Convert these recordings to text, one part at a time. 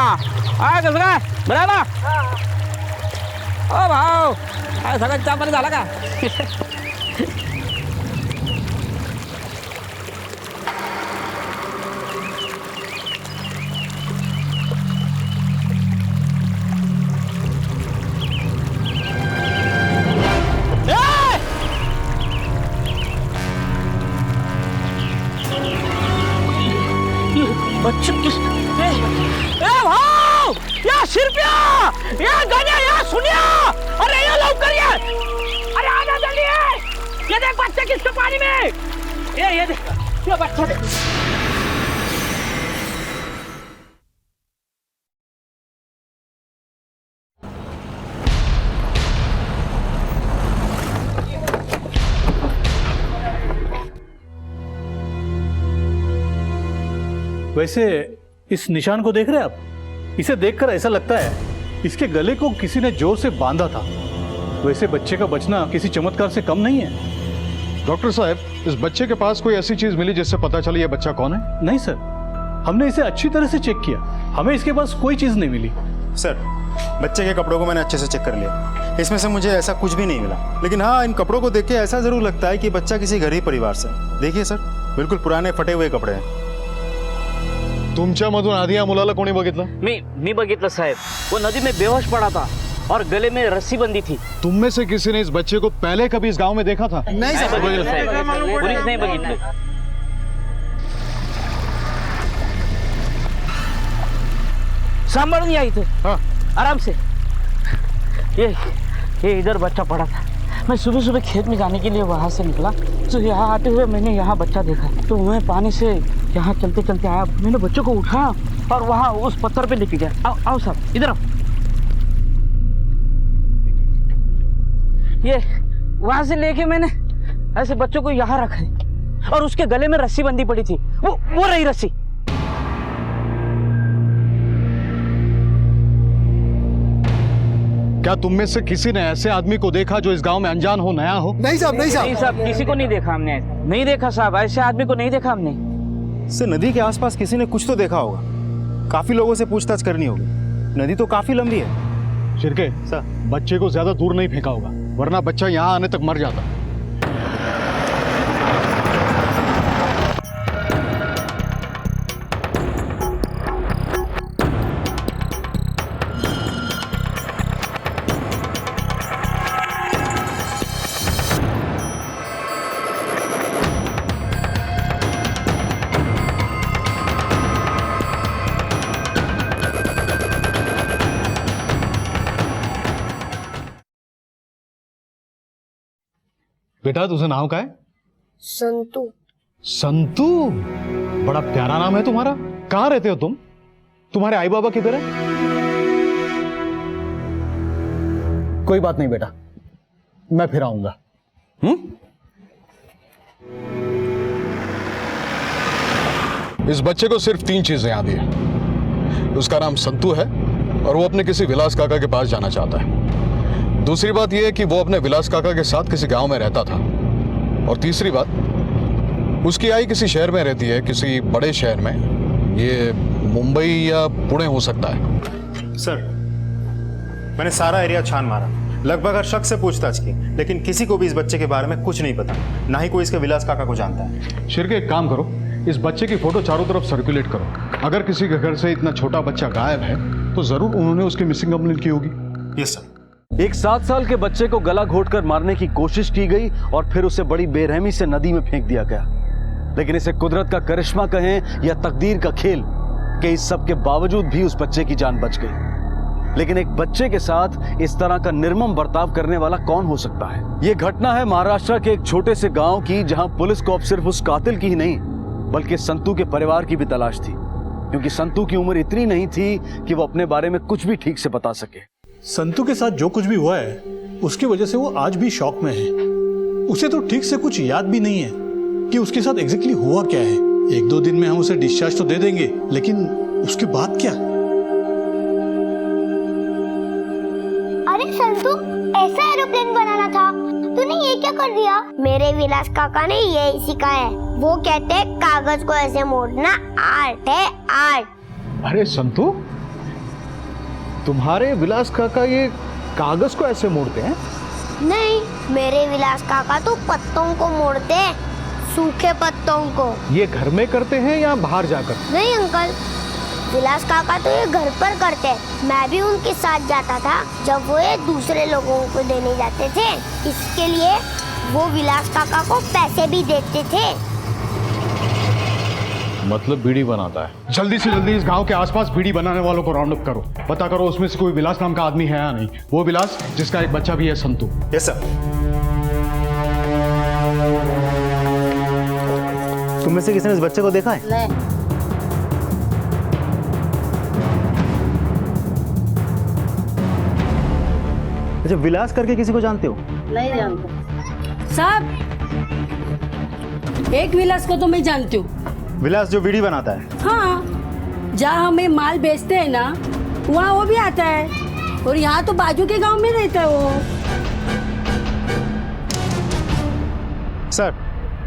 कसं काय बरं आहे ना? ओ भाऊ सगळं चहा पाणी झाला का? भाऊ या शिरप्या या गण्या या सुनिया, अरे ये लवकर ये, अरे आजा जल्दी ये देख बच्चे किसके पानी में, ये देख ये बच्चा देख। वैसे इस निशान को देख रहे हैं आप? इसे देखकर ऐसा लगता है इसके गले को किसी ने जोर से बांधा था। वैसे बच्चे का बचना किसी चमत्कार से कम नहीं है। डॉक्टर साहब, इस बच्चे के पास कोई ऐसी चीज मिली जिससे पता चली ये बच्चा कौन है? नहीं सर, हमने इसे अच्छी तरह से चेक किया, हमें इसके पास कोई चीज नहीं मिली। सर, बच्चे के कपड़ों को मैंने अच्छे से चेक कर लिया, इसमें से मुझे ऐसा कुछ भी नहीं मिला। लेकिन हाँ, इन कपड़ों को देख के ऐसा जरूर लगता है कि बच्चा किसी गरीब परिवार से। देखिए सर, बिल्कुल पुराने फटे हुए कपड़े हैं। तुमच्यामधून आधी या मुलाला कोणी बघितलं? मी बघितलं साहेब, वो नदी में बेहोश पड़ा था और गले में रस्सी बंधी थी। तुम में से किसी ने इस बच्चे को पहले कभी इस गांव में देखा था? नहीं सर, पुलिस नहीं बघितलं। सांभाळून या इथे। हाँ। आराम से। ये इधर बच्चा पड़ा था। मैं सुबह सुबह खेत में जाने के लिए वहाँ से निकला, तो यहाँ आते हुए मैंने यहाँ बच्चा देखा, तो मैं पानी से यहाँ चलते चलते आया, मैंने बच्चों को उठाया और वहाँ उस पत्थर पे लेके गया। आओ आओ साहब, इधर आओ। ये वहाँ से लेके मैंने ऐसे बच्चों को यहाँ रखा है और उसके गले में रस्सी बंधी पड़ी थी, वो रही रस्सी। क्या तुम में से किसी ने ऐसे आदमी को देखा जो इस गांव में अनजान हो, नया हो? नहीं साहब, नहीं नहीं साहब, किसी को नहीं देखा हमने, नहीं देखा साहब, ऐसे आदमी को नहीं देखा हमने। इससे नदी के आसपास किसी ने कुछ तो देखा होगा, काफी लोगों से पूछताछ करनी होगी, नदी तो काफी लंबी है। शिरके, सर, बच्चे को ज्यादा दूर नहीं फेंका होगा, वरना बच्चा यहाँ आने तक मर जाता। बेटा, तुझे नाम क्या है? संतू। संतू? बड़ा प्यारा नाम है तुम्हारा। कहाँ रहते हो तुम? तुम्हारे आई बाबा किधर है? कोई बात नहीं बेटा, मैं फिर आऊंगा। इस बच्चे को सिर्फ 3 चीजें याद है। उसका नाम संतू है और वो अपने किसी विलास काका के पास जाना चाहता है। दूसरी बात यह है कि वो अपने विलास काका के साथ किसी गांव में रहता था। और तीसरी बात, उसकी आई किसी शहर में रहती है, किसी बड़े शहर में। ये मुंबई या पुणे हो सकता है। सर, मैंने सारा एरिया छान मारा, लगभग हर शख्स से पूछताछ की, लेकिन किसी को भी इस बच्चे के बारे में कुछ नहीं पता, ना ही कोई इसके विलास काका को जानता है। शिरके, एक काम करो, इस बच्चे की फोटो चारों तरफ सर्कुलेट करो। अगर किसी के घर से इतना छोटा बच्चा गायब है तो जरूर उन्होंने उसकी मिसिंग कंप्लेंट की होगी। Yes sir. एक 7 साल के बच्चे को गला घोटकर मारने की कोशिश की गई और फिर उसे बड़ी बेरहमी से नदी में फेंक दिया गया। लेकिन इसे कुदरत का करिश्मा कहें या तकदीर का खेल कि इस सब के बावजूद भी उस बच्चे की जान बच गई। लेकिन एक बच्चे के साथ इस तरह का निर्मम बर्ताव करने वाला कौन हो सकता है? यह घटना है महाराष्ट्र के एक छोटे से गांव की, जहां पुलिस को अब सिर्फ उस कातिल की ही नहीं बल्कि संतू के परिवार की भी तलाश थी, क्योंकि संतू की उम्र इतनी नहीं थी कि वो अपने बारे में कुछ भी ठीक से बता सके। संतू के साथ जो कुछ भी हुआ है उसकी वजह से वो आज भी शॉक में है। उसे तो ठीक से कुछ याद भी नहीं है कि उसके साथ एग्जैक्टली हुआ क्या है। 1-2 दिन में हम उसे डिस्चार्ज तो दे देंगे, लेकिन उसके बाद क्या? अरे संतू, ऐसा एरोप्लेन बनाना था, तूने ये क्या कर दिया? मेरे विलास काका ने यही सिखाया है। वो कहते हैं कागज को ऐसे मोड़ना आर्ट है, आर्ट। अरे संतू, तुम्हारे विलास काका ये कागज को ऐसे मोड़ते हैं? नहीं, मेरे विलास काका तो पत्तों को मोड़ते हैं, सूखे पत्तों को। ये घर में करते हैं या बाहर जाकर? नहीं अंकल, विलास काका तो ये घर पर करते हैं। मैं भी उनके साथ जाता था जब वो ये दूसरे लोगों को देने जाते थे। इसके लिए वो विलास काका को पैसे भी देते थे। मतलब बीड़ी बनाता है। जल्दी से जल्दी इस गांव के आसपास बीड़ी बनाने वालों को राउंड अप करो। पता करो उसमें से कोई विलास नाम का आदमी है या नहीं। वो विलास जिसका एक बच्चा भी है, संतू। Yes sir. तुम में से किसी ने इस बच्चे को देखा है? नहीं। अच्छा, विलास करके किसी को जानते हो? नहीं जानता साहब, एक विलास को तो मैं जानती हूँ। विलास जो बीड़ी बनाता है? हाँ, जहाँ हमें माल बेचते हैं ना, वहाँ वो भी आता है। और यहाँ तो बाजू के गांव में रहता है वो। सर,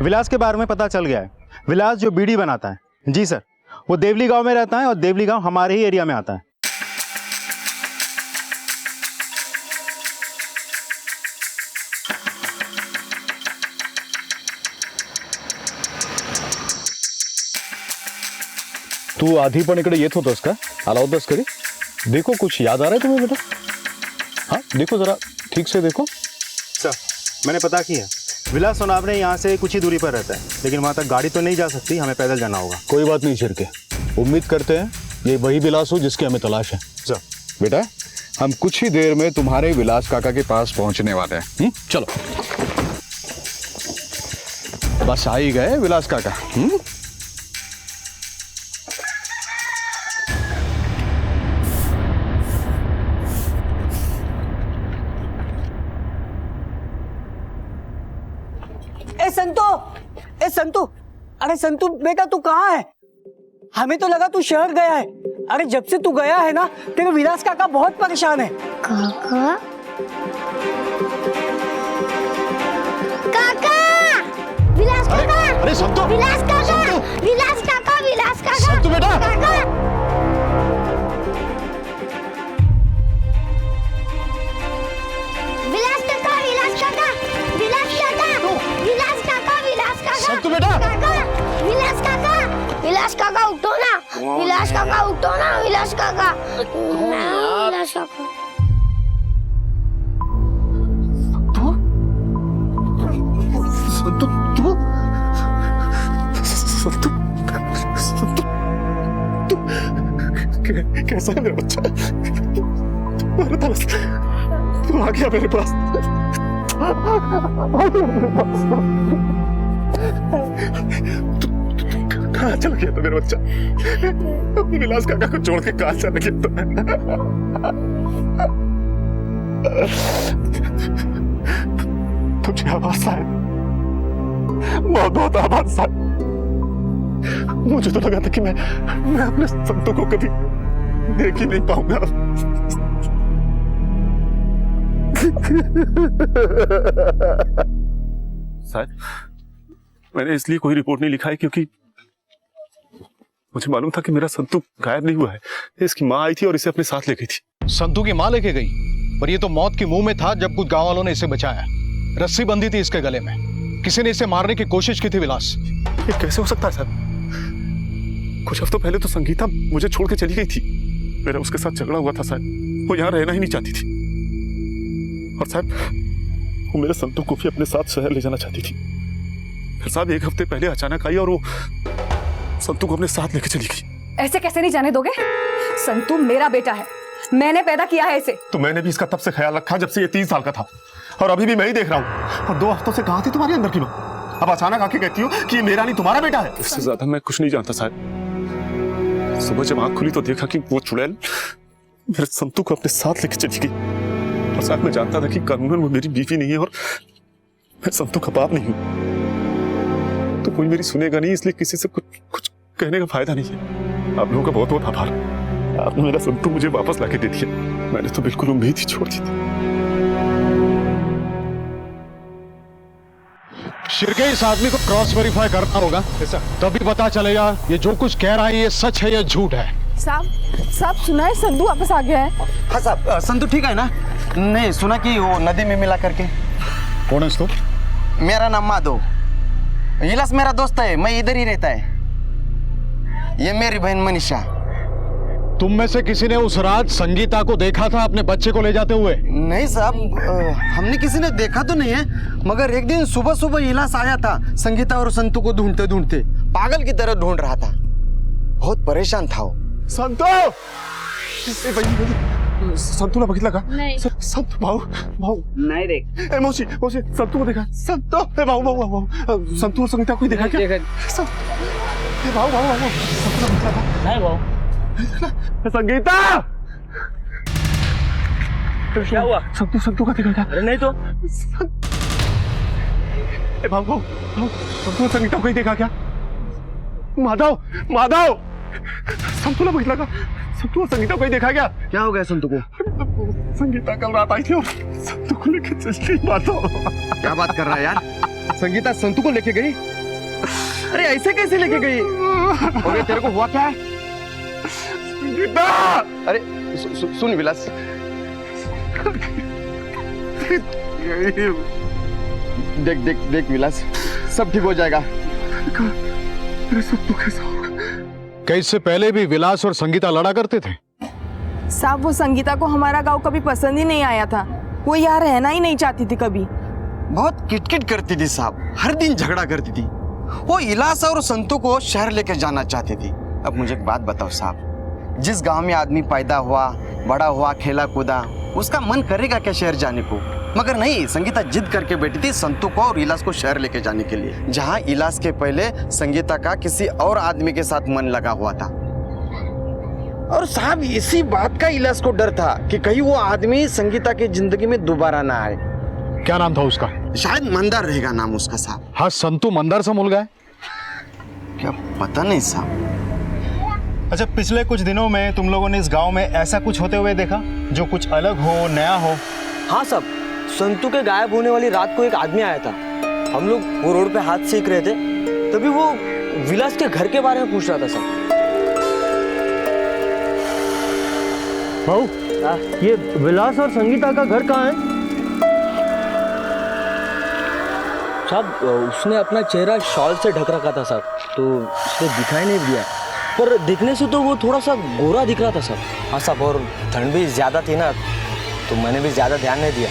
विलास के बारे में पता चल गया है। विलास जो बीड़ी बनाता है, जी सर, वो देवली गांव में रहता है और देवली गांव हमारे ही एरिया में आता है। तू आधी पण इकडे येत होतास का? आला होतास कधी? देखो कुछ याद आ रहा है तुम्हें बेटा? हाँ देखो जरा ठीक से देखो। सर, मैंने पता किया, विलास सोनावने यहाँ से कुछ ही दूरी पर रहता है, लेकिन वहाँ तक गाड़ी तो नहीं जा सकती, हमें पैदल जाना होगा। कोई बात नहीं छिरके, उम्मीद करते हैं ये वही विलास हो जिसकी हमें तलाश है। सर, बेटा हम कुछ ही देर में तुम्हारे विलास काका के पास पहुंचने वाले हैं। चलो बस आ ही गए विलास काका। ए संतू, अरे संतू बेटा तू कहाँ है? हमें तो लगा तू शहर गया है। अरे जब से तू गया है ना, तेरे विलास काका बहुत परेशान है। काका, काका, विलास काका, अरे संतू, विलास काका, विलास काका, विलास काका, संतू बेटा, काका, विलास काका, विलास काका, विलास काका, विलास काका, विलास काका, संतू बेटा, काका, विलास काका, विलास काका उठो ना, विलास काका उठो ना, विलास काका, विलास काका। संतू तू संतू संतू तू कैसा है मेरा बच्चा? तुम्हारे पास तू आ गया मेरे पास। कहाँ चला गया था मेरा बच्चा? अपने विलास काका को छोड़ के कहाँ चला गया था? तुझे आवाज आए, बहुत बहुत आवाज आए। मुझे तो लगा था कि मैं अपने संतों को कभी देख ही नहीं पाऊंगा। शायद मैंने इसलिए कोई रिपोर्ट नहीं लिखा है क्योंकि मुझे मालूम था कि मेरा संतू गायब नहीं हुआ है। इसकी माँ आई थी और इसे अपने साथ ले गई थी। संतू की माँ लेके गई, पर ये तो मौत के मुंह में था जब कुछ गांव वालों ने इसे बचाया। रस्सी बंधी थी इसके गले में, किसी ने इसे मारने की कोशिश की थी। विलास, ये कैसे हो सकता है साहब? कुछ हफ्तों पहले तो संगीता मुझे छोड़ के चली गई थी। मेरा उसके साथ झगड़ा हुआ था साहब, वो यहाँ रहना ही नहीं चाहती थी। और साहब वो मेरे संतू को भी अपने साथ शहर ले जाना चाहती थी। फिर साहब एक हफ्ते पहले अचानक आई और वो संतू को अपने साथ लेके चली गई। ऐसे कैसे नहीं जाने दोगे? संतू मेरा बेटा है, मैंने पैदा किया है इसे। तो मैंने भी इसका तब से ख्याल रखा जब से ये 3 साल का था, और अभी भी मैं ही देख रहा हूँ। और 2 हफ्तों से कहाँ थी तुम्हारी अंदर की माँ? अब अचानक आके कहती हो कि ये मेरा नहीं तुम्हारा बेटा है। इससे ज्यादा मैं कुछ नहीं जानता साहब। सुबह जब आंख खुली तो देखा कि वो चुड़ैल मेरे संतू को अपने साथ लेके चली गई। और साथ में जानता था कि कानूनन वो मेरी बीवी नहीं है और मैं संतू का बाप नहीं हूँ। तो कोई मेरी सुनेगा नहीं, इसलिए किसी से कुछ कहने का फायदा नहीं है। आप लोगों का बहुत बहुत आभार। आपने मेरा संतू मुझे वापस लाके दे दिया। मैंने तो बिल्कुल उम्मीद ही छोड़ दी थी। शिरके, इस आदमी को क्रॉस वेरीफाई करना होगा, तभी पता चलेगा ये जो कुछ कह रहा है ये सच है या झूठ है। साहब सुना है संतू वापस आ गया है। हाँ साहब, संतू ठीक है ना? नहीं सुना कि वो नदी में मिला करके। कौन है तो? मेरा नाम माधव, इलास मेरा दोस्त है, मैं इधर ही रहता है। ये मेरी बहन मनीषा। तुम में से किसी ने उस रात संगीता को देखा था अपने बच्चे को ले जाते हुए? नहीं साहब, हमने किसी ने देखा तो नहीं है, मगर एक दिन सुबह सुबह इलास आया था संगीता और संतू को ढूंढते ढूंढते, पागल की तरह ढूंढ रहा था। बहुत परेशान था वो। संतू! संतूला बघितला का? नहीं। संतू भाऊ भाऊ नहीं देख। ए मौसी मौसी संतू को देखा? संतू ए भाऊ भाऊ भाऊ संतू और संगीता को देखा क्या? ए भाऊ भाऊ भाऊ संतूला बघितला का? नहीं भाऊ। संगीता! क्या हुआ? संतू का देखा क्या? अरे नहीं तो। ए भाऊ भाऊ भाऊ संतू और संगीता को ही देखा क्या? माधव माधव संतूला बघितला का? संतू और संगीता को ही देखा क्या? क्या हो गया संतू को? संगीता कल रात आई थी और संतू को लेके चली गई। माधव क्या बात कर रहा है यार? संगीता संतू को लेके गई? अरे ऐसे कैसे लेके गई? और ये तेरे को हुआ क्या है? संगीता! अरे सुन विलास, देख देख देख विलास, सब ठीक हो जाएगा। मेरे संतू कैसा होगा? क्या इससे पहले भी विलास और संगीता लड़ा करते थे? साहब वो संगीता को हमारा गांव कभी पसंद ही नहीं आया था, वो यहाँ रहना ही नहीं चाहती थी कभी। बहुत किटकिट करती थी साहब, हर दिन झगड़ा करती थी। वो इलास और संतू को शहर लेके जाना चाहती थी। अब मुझे एक बात बताओ साहब, जिस गांव में आदमी पैदा हुआ, बड़ा हुआ, खेला कूदा, उसका मन करेगा क्या शहर जाने को? मगर नहीं, संगीता जिद करके बैठी थी संतू को और इलास को शहर लेके जाने के लिए, जहां इलास के पहले संगीता का किसी और आदमी के साथ मन लगा हुआ था। और साहब इसी बात का इलास को डर था कि कहीं वो आदमी संगीता की जिंदगी में दोबारा ना आए। क्या नाम था उसका? शायद मंदार रहेगा नाम उसका साहब। हाँ, संतू मंदार से मिल गए? क्या पता नहीं साहब। अच्छा, पिछले कुछ दिनों में तुम लोगों ने इस गांव में ऐसा कुछ होते हुए देखा जो कुछ अलग हो, नया हो? हाँ साहब, संतू के गायब होने वाली रात को एक आदमी आया था। हम लोग वो रोड पे हाथ सेक रहे थे, तभी वो विलास के घर के बारे में पूछ रहा था साहब। भाऊ, ये विलास और संगीता का घर कहाँ है? साहब उसने अपना चेहरा शॉल से ढक रखा था साहब, तो उसने दिखाई नहीं दिया, पर दिखने से तो वो थोड़ा सा गोरा दिख रहा था साहब। हाँ साहब, और ठंड भी ज़्यादा थी ना, तो मैंने भी ज़्यादा ध्यान नहीं दिया।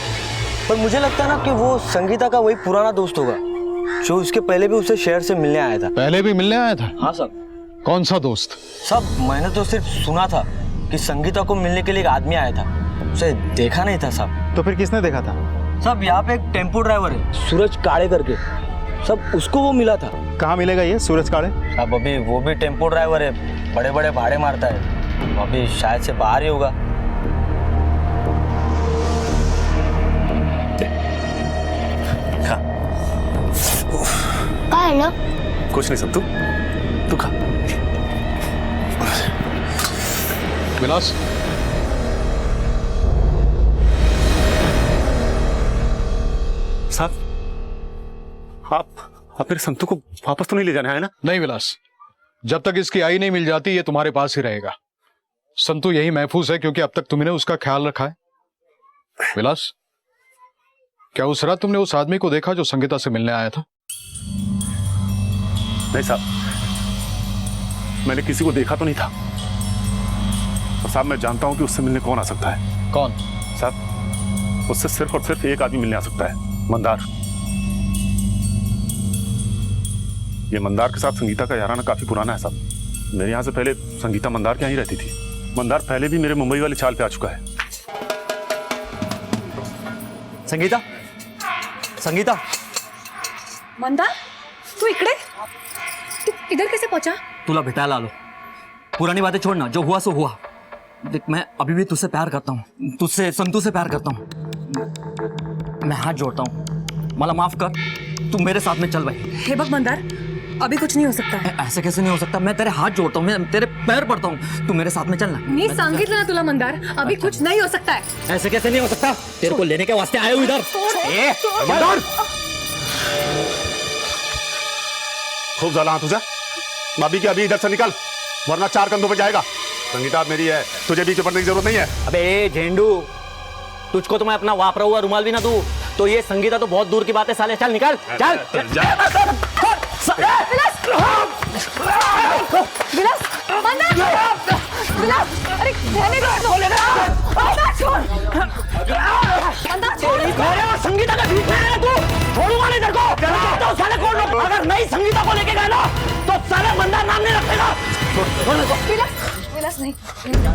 पर मुझे लगता है ना कि वो संगीता का वही पुराना दोस्त होगा जो उसके पहले भी उसे शहर से मिलने आया था। पहले भी मिलने आया था? हाँ साहब। कौन सा दोस्त? साहब मैंने तो सिर्फ सुना था कि संगीता को मिलने के लिए एक आदमी आया था, उसे देखा नहीं था साहब। तो फिर किसने देखा था? साहब यहाँ पे एक टेम्पो ड्राइवर है सूरज काड़े करके, सब उसको वो मिला था। कहाँ मिलेगा ये सूरज काड़े? अब अभी वो भी टेम्पो ड्राइवर है, बड़े बड़े भाड़े मारता है, अभी शायद से बाहर ही होगा। क्या है ना? कुछ नहीं संतू, तू खा। विलास, साहब आप मेरे संतू को वापस तो नहीं ले जाना है ना? नहीं विलास, जब तक इसकी आई नहीं मिल जाती ये तुम्हारे पास ही रहेगा। संतू यही महफूज है क्योंकि अब तक तुमने उसका ख्याल रखा है। विलास, क्या उस रात तुमने उस आदमी को देखा जो संगीता से मिलने आया था? नहीं साहब, मैंने किसी को देखा तो नहीं था। और साहब मैं जानता हूं कि उससे मिलने कौन आ सकता है। कौन? साहब उससे सिर्फ और सिर्फ एक आदमी मिलने आ सकता है, मंदार। ये मंदार के साथ संगीता का याराना काफी पुराना है साहब। मेरे यहाँ से पहले संगीता मंदार के यहाँ ही रहती थी। मंदार पहले भी मेरे मुंबई वाली चाल पे आ चुका है। संगीता, संगीता। मंदार, तू इकडे? तू इधर कैसे पहुंचा? तुला भेटायला आलो। पुरानी बातें छोड़ना, जो हुआ सो हुआ। देख, मैं अभी भी तुझसे प्यार करता हूँ, तुझसे, संतू से प्यार करता हूँ। मैं हाथ जोड़ता हूँ, मला माफ कर, तू मेरे साथ में चल भाई। हे बघ मंदार, अभी कुछ नहीं हो सकता है। ऐसे कैसे नहीं हो सकता? मैं तेरे हाथ जोड़ता हूँ, मैं तेरे पैर पड़ता हूँ, तू मेरे साथ में चलना। मी सांगितलं ना तुला मंदार, अभी कुछ नहीं हो सकता है। ऐसे कैसे नहीं हो सकता? तेरे को लेने के वास्ते आए हूँ इधर। मंदार, खूब झाला हाथ तुझा। भाभी की अभी इधर से निकल, वरना चार कंधों पे जाएगा। संगीता मेरी है, तुझे बीच में पड़ने की जरूरत नहीं है। अबे झेंडू, तुझको तो मैं अपना वापरा हुआ रुमाल भी ना दूं, तो ये संगीता तो बहुत दूर की बात है साले। चल निकल, चल। विलास, विलास, अरे रहने दो। संगीता के बीच में है तू, छोड़ूंगा नहीं तेरे को। तो साले को अगर नहीं संगीता को लेके गए ना तो साले मंदार नाम नहीं रखेगा। विलास नहीं,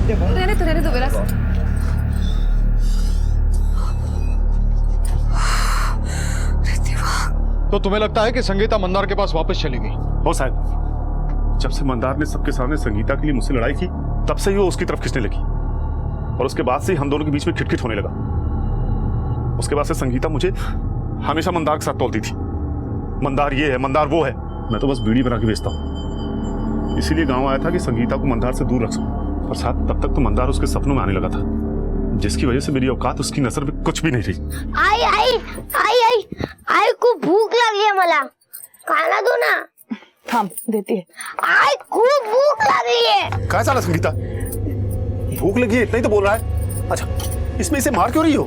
रहने दो विलास। तो तुम्हें लगता है कि संगीता मंदार के पास वापस चली गई? हो साहब, जब से मंदार ने सबके सामने संगीता के लिए मुझसे लड़ाई की, तब से ही वो उसकी तरफ खींचने लगी, और उसके बाद से ही हम दोनों के बीच में खिटखिट होने लगा। उसके बाद से संगीता मुझे हमेशा मंदार के साथ तोलती थी। मंदार ये है, मंदार वो है। मैं तो बस बीड़ी बना के बेचता हूँ, इसीलिए गांव आया था कि संगीता को मंदार से दूर रख सकूं। और साथ तब तक तो मंदार उसके सपनों में आने लगा था, जिसकी वजह से मेरी औकात उसकी नजर में कुछ भी नहीं रही। आई को भूख लागली है, मला खाना दो ना। थांब, देती है। आई खूब भूख लागली है। क्या साला संगीता, भूख लगी है इतना ही तो बोल रहा है। अच्छा, इसमें इसे मार क्यों रही हो?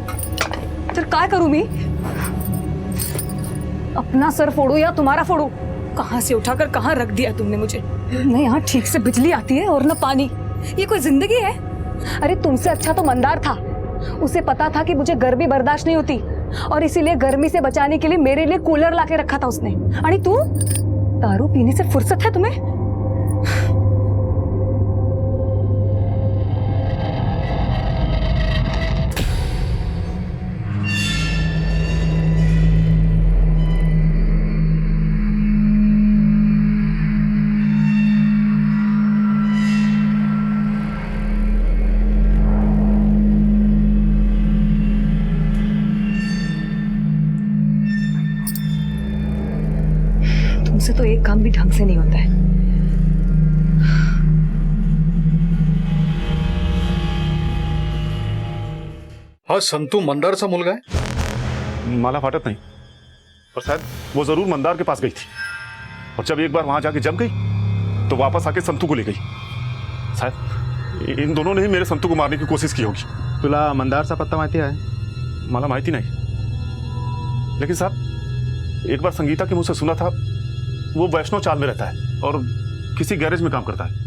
तर काय करूं मी? अपना सर फोड़ू या तुम्हारा फोड़ू? कहां से उठाकर कहां रख दिया तुमने मुझे? न यहाँ ठीक से बिजली आती है और न पानी। ये कोई जिंदगी है? अरे तुमसे अच्छा तो मंदार था। उसे पता था कि मुझे गर्मी बर्दाश्त नहीं होती, और इसीलिए गर्मी से बचाने के लिए मेरे लिए कूलर लाके रखा था उसने। अरे तू, दारू पीने से फुर्सत है तुम्हें? तुमसे तो एक काम भी ढंग से नहीं होता है। हाँ, संतू मंदारचा मुलगा है? मला वाटत नहीं, और शायद वो जरूर मंदार के पास गई थी, और जब एक बार वहां जाके जम गई तो वापस आके संतू को ले गई। शायद इन दोनों ने ही मेरे संतू को मारने की कोशिश की होगी। तुला मंदारचा पत्ता माहिती आहे? मला माहिती नहीं, लेकिन साहब एक बार संगीता के मुंह से सुना था वो वैष्णव चाल में रहता है और किसी गैरेज में काम करता है।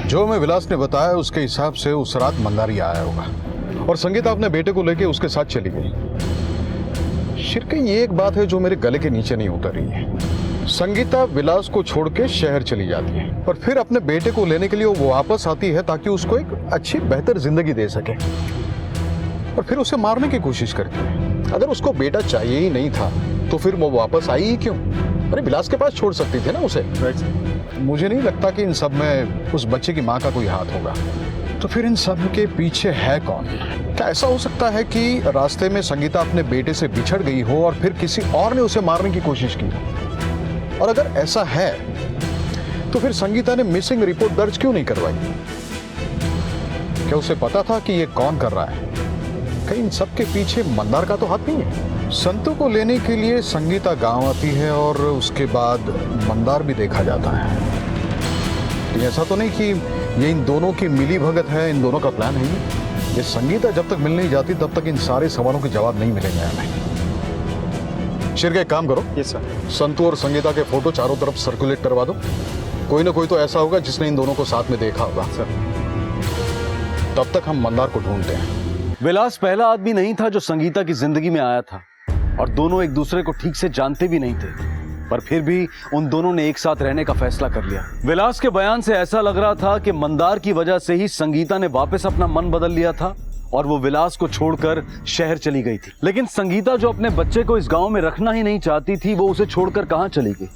जो हमें विलास ने बताया उसके हिसाब से उस रात मंदारी आया होगा और संगीता अपने बेटे को लेकर उसके साथ चली गई। शिरके, ये एक बात है जो मेरे गले के नीचे नहीं उतर रही है। संगीता विलास को छोड़ के शहर चली जाती है और फिर अपने बेटे को लेने के लिए वो वापस आती है ताकि उसको एक अच्छी बेहतर जिंदगी दे सके, और फिर उसे मारने की कोशिश करती है। अगर उसको बेटा चाहिए ही नहीं था तो फिर वो वापस आई ही क्यों? अरे विलास के पास छोड़ सकती थे ना उसे। मुझे नहीं लगता कि इन सब में उस बच्चे की माँ का कोई हाथ होगा। तो फिर इन सब के पीछे है कौन? क्या ऐसा हो सकता है कि रास्ते में संगीता अपने बेटे से बिछड़ गई हो और फिर किसी और ने उसे मारने की कोशिश की? और अगर ऐसा है तो फिर संगीता ने मिसिंग रिपोर्ट दर्ज क्यों नहीं करवाई? क्या उसे पता था कि ये कौन कर रहा है? कहीं इन सब के पीछे मंदार का तो हाथ नहीं है? संतू को लेने के लिए संगीता गांव आती है और उसके बाद मंदार भी देखा जाता है। ऐसा तो नहीं कि ये इन दोनों की मिली भगत है, इन दोनों का प्लान है। ये संगीता जब तक मिल नहीं जाती तब तक इन सारे सवालों के जवाब नहीं मिलेंगे हमें। शिरके, एक काम करो, यस सर। संतू और संगीता के फोटो चारों तरफ सर्कुलेट करवा दो। कोई ना कोई तो ऐसा होगा जिसने इन दोनों को साथ में देखा होगा। सर, तब तक हम मंदार को ढूंढते हैं। विलास पहला आदमी नहीं था जो संगीता की जिंदगी में आया था, और दोनों एक दूसरे को ठीक से जानते भी नहीं थे, पर फिर भी उन दोनों ने एक साथ रहने का फैसला कर लिया। विलास के बयान से ऐसा लग रहा था कि मंदार की वजह से ही संगीता ने वापस अपना मन बदल लिया था और वो विलास को छोड़कर शहर चली गई थी। लेकिन संगीता जो अपने बच्चे को इस गांव में रखना ही नहीं चाहती थी, वो उसे छोड़कर कहां चली गई?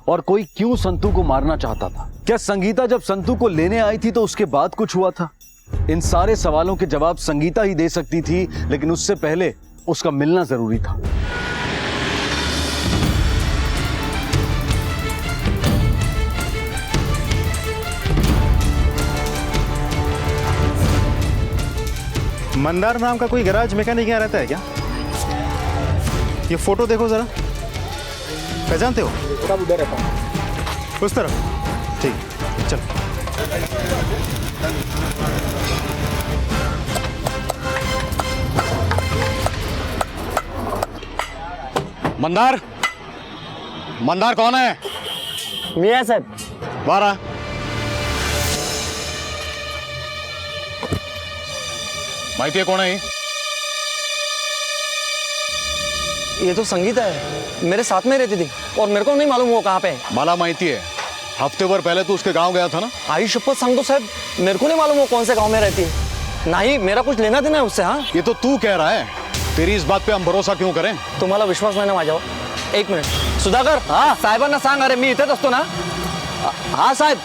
और कोई क्यों संतू को मारना चाहता था? क्या संगीता जब संतू को लेने आई थी तो उसके बाद कुछ हुआ था? इन सारे सवालों के जवाब संगीता ही दे सकती थी, लेकिन उससे पहले उसका मिलना जरूरी था। मंदार नाम का कोई गैराज मैकेनिक यहाँ रहता है क्या? ये फोटो देखो जरा, पहचानते हो? सब उधर रहता हूँ। उस तरफ। ठीक, चल। मंदार, मंदार कौन है? मियाँ साहब। बाहर आ। माहिती है कौन है ये? ये तो संगीता है, मेरे साथ में रहती थी और मेरे को नहीं मालूम वो कहाँ पे है। मला माहिती है, हफ्ते भर पहले तो उसके गांव गया था ना। आई शपथ सांगतो साहब, मेरे को नहीं मालूम वो कौन से गांव में रहती है। नहीं, मेरा कुछ लेना देना है उससे। हाँ, ये तो तू कह रहा है, तेरी इस बात पे हम भरोसा क्यों करें? तुम्हाला विश्वास नाही ना माझ्यावर? एक मिनिट सुधाकर, हाँ साहेबांना सांग, अरे मी इथेच असतो ना। हाँ साहेब,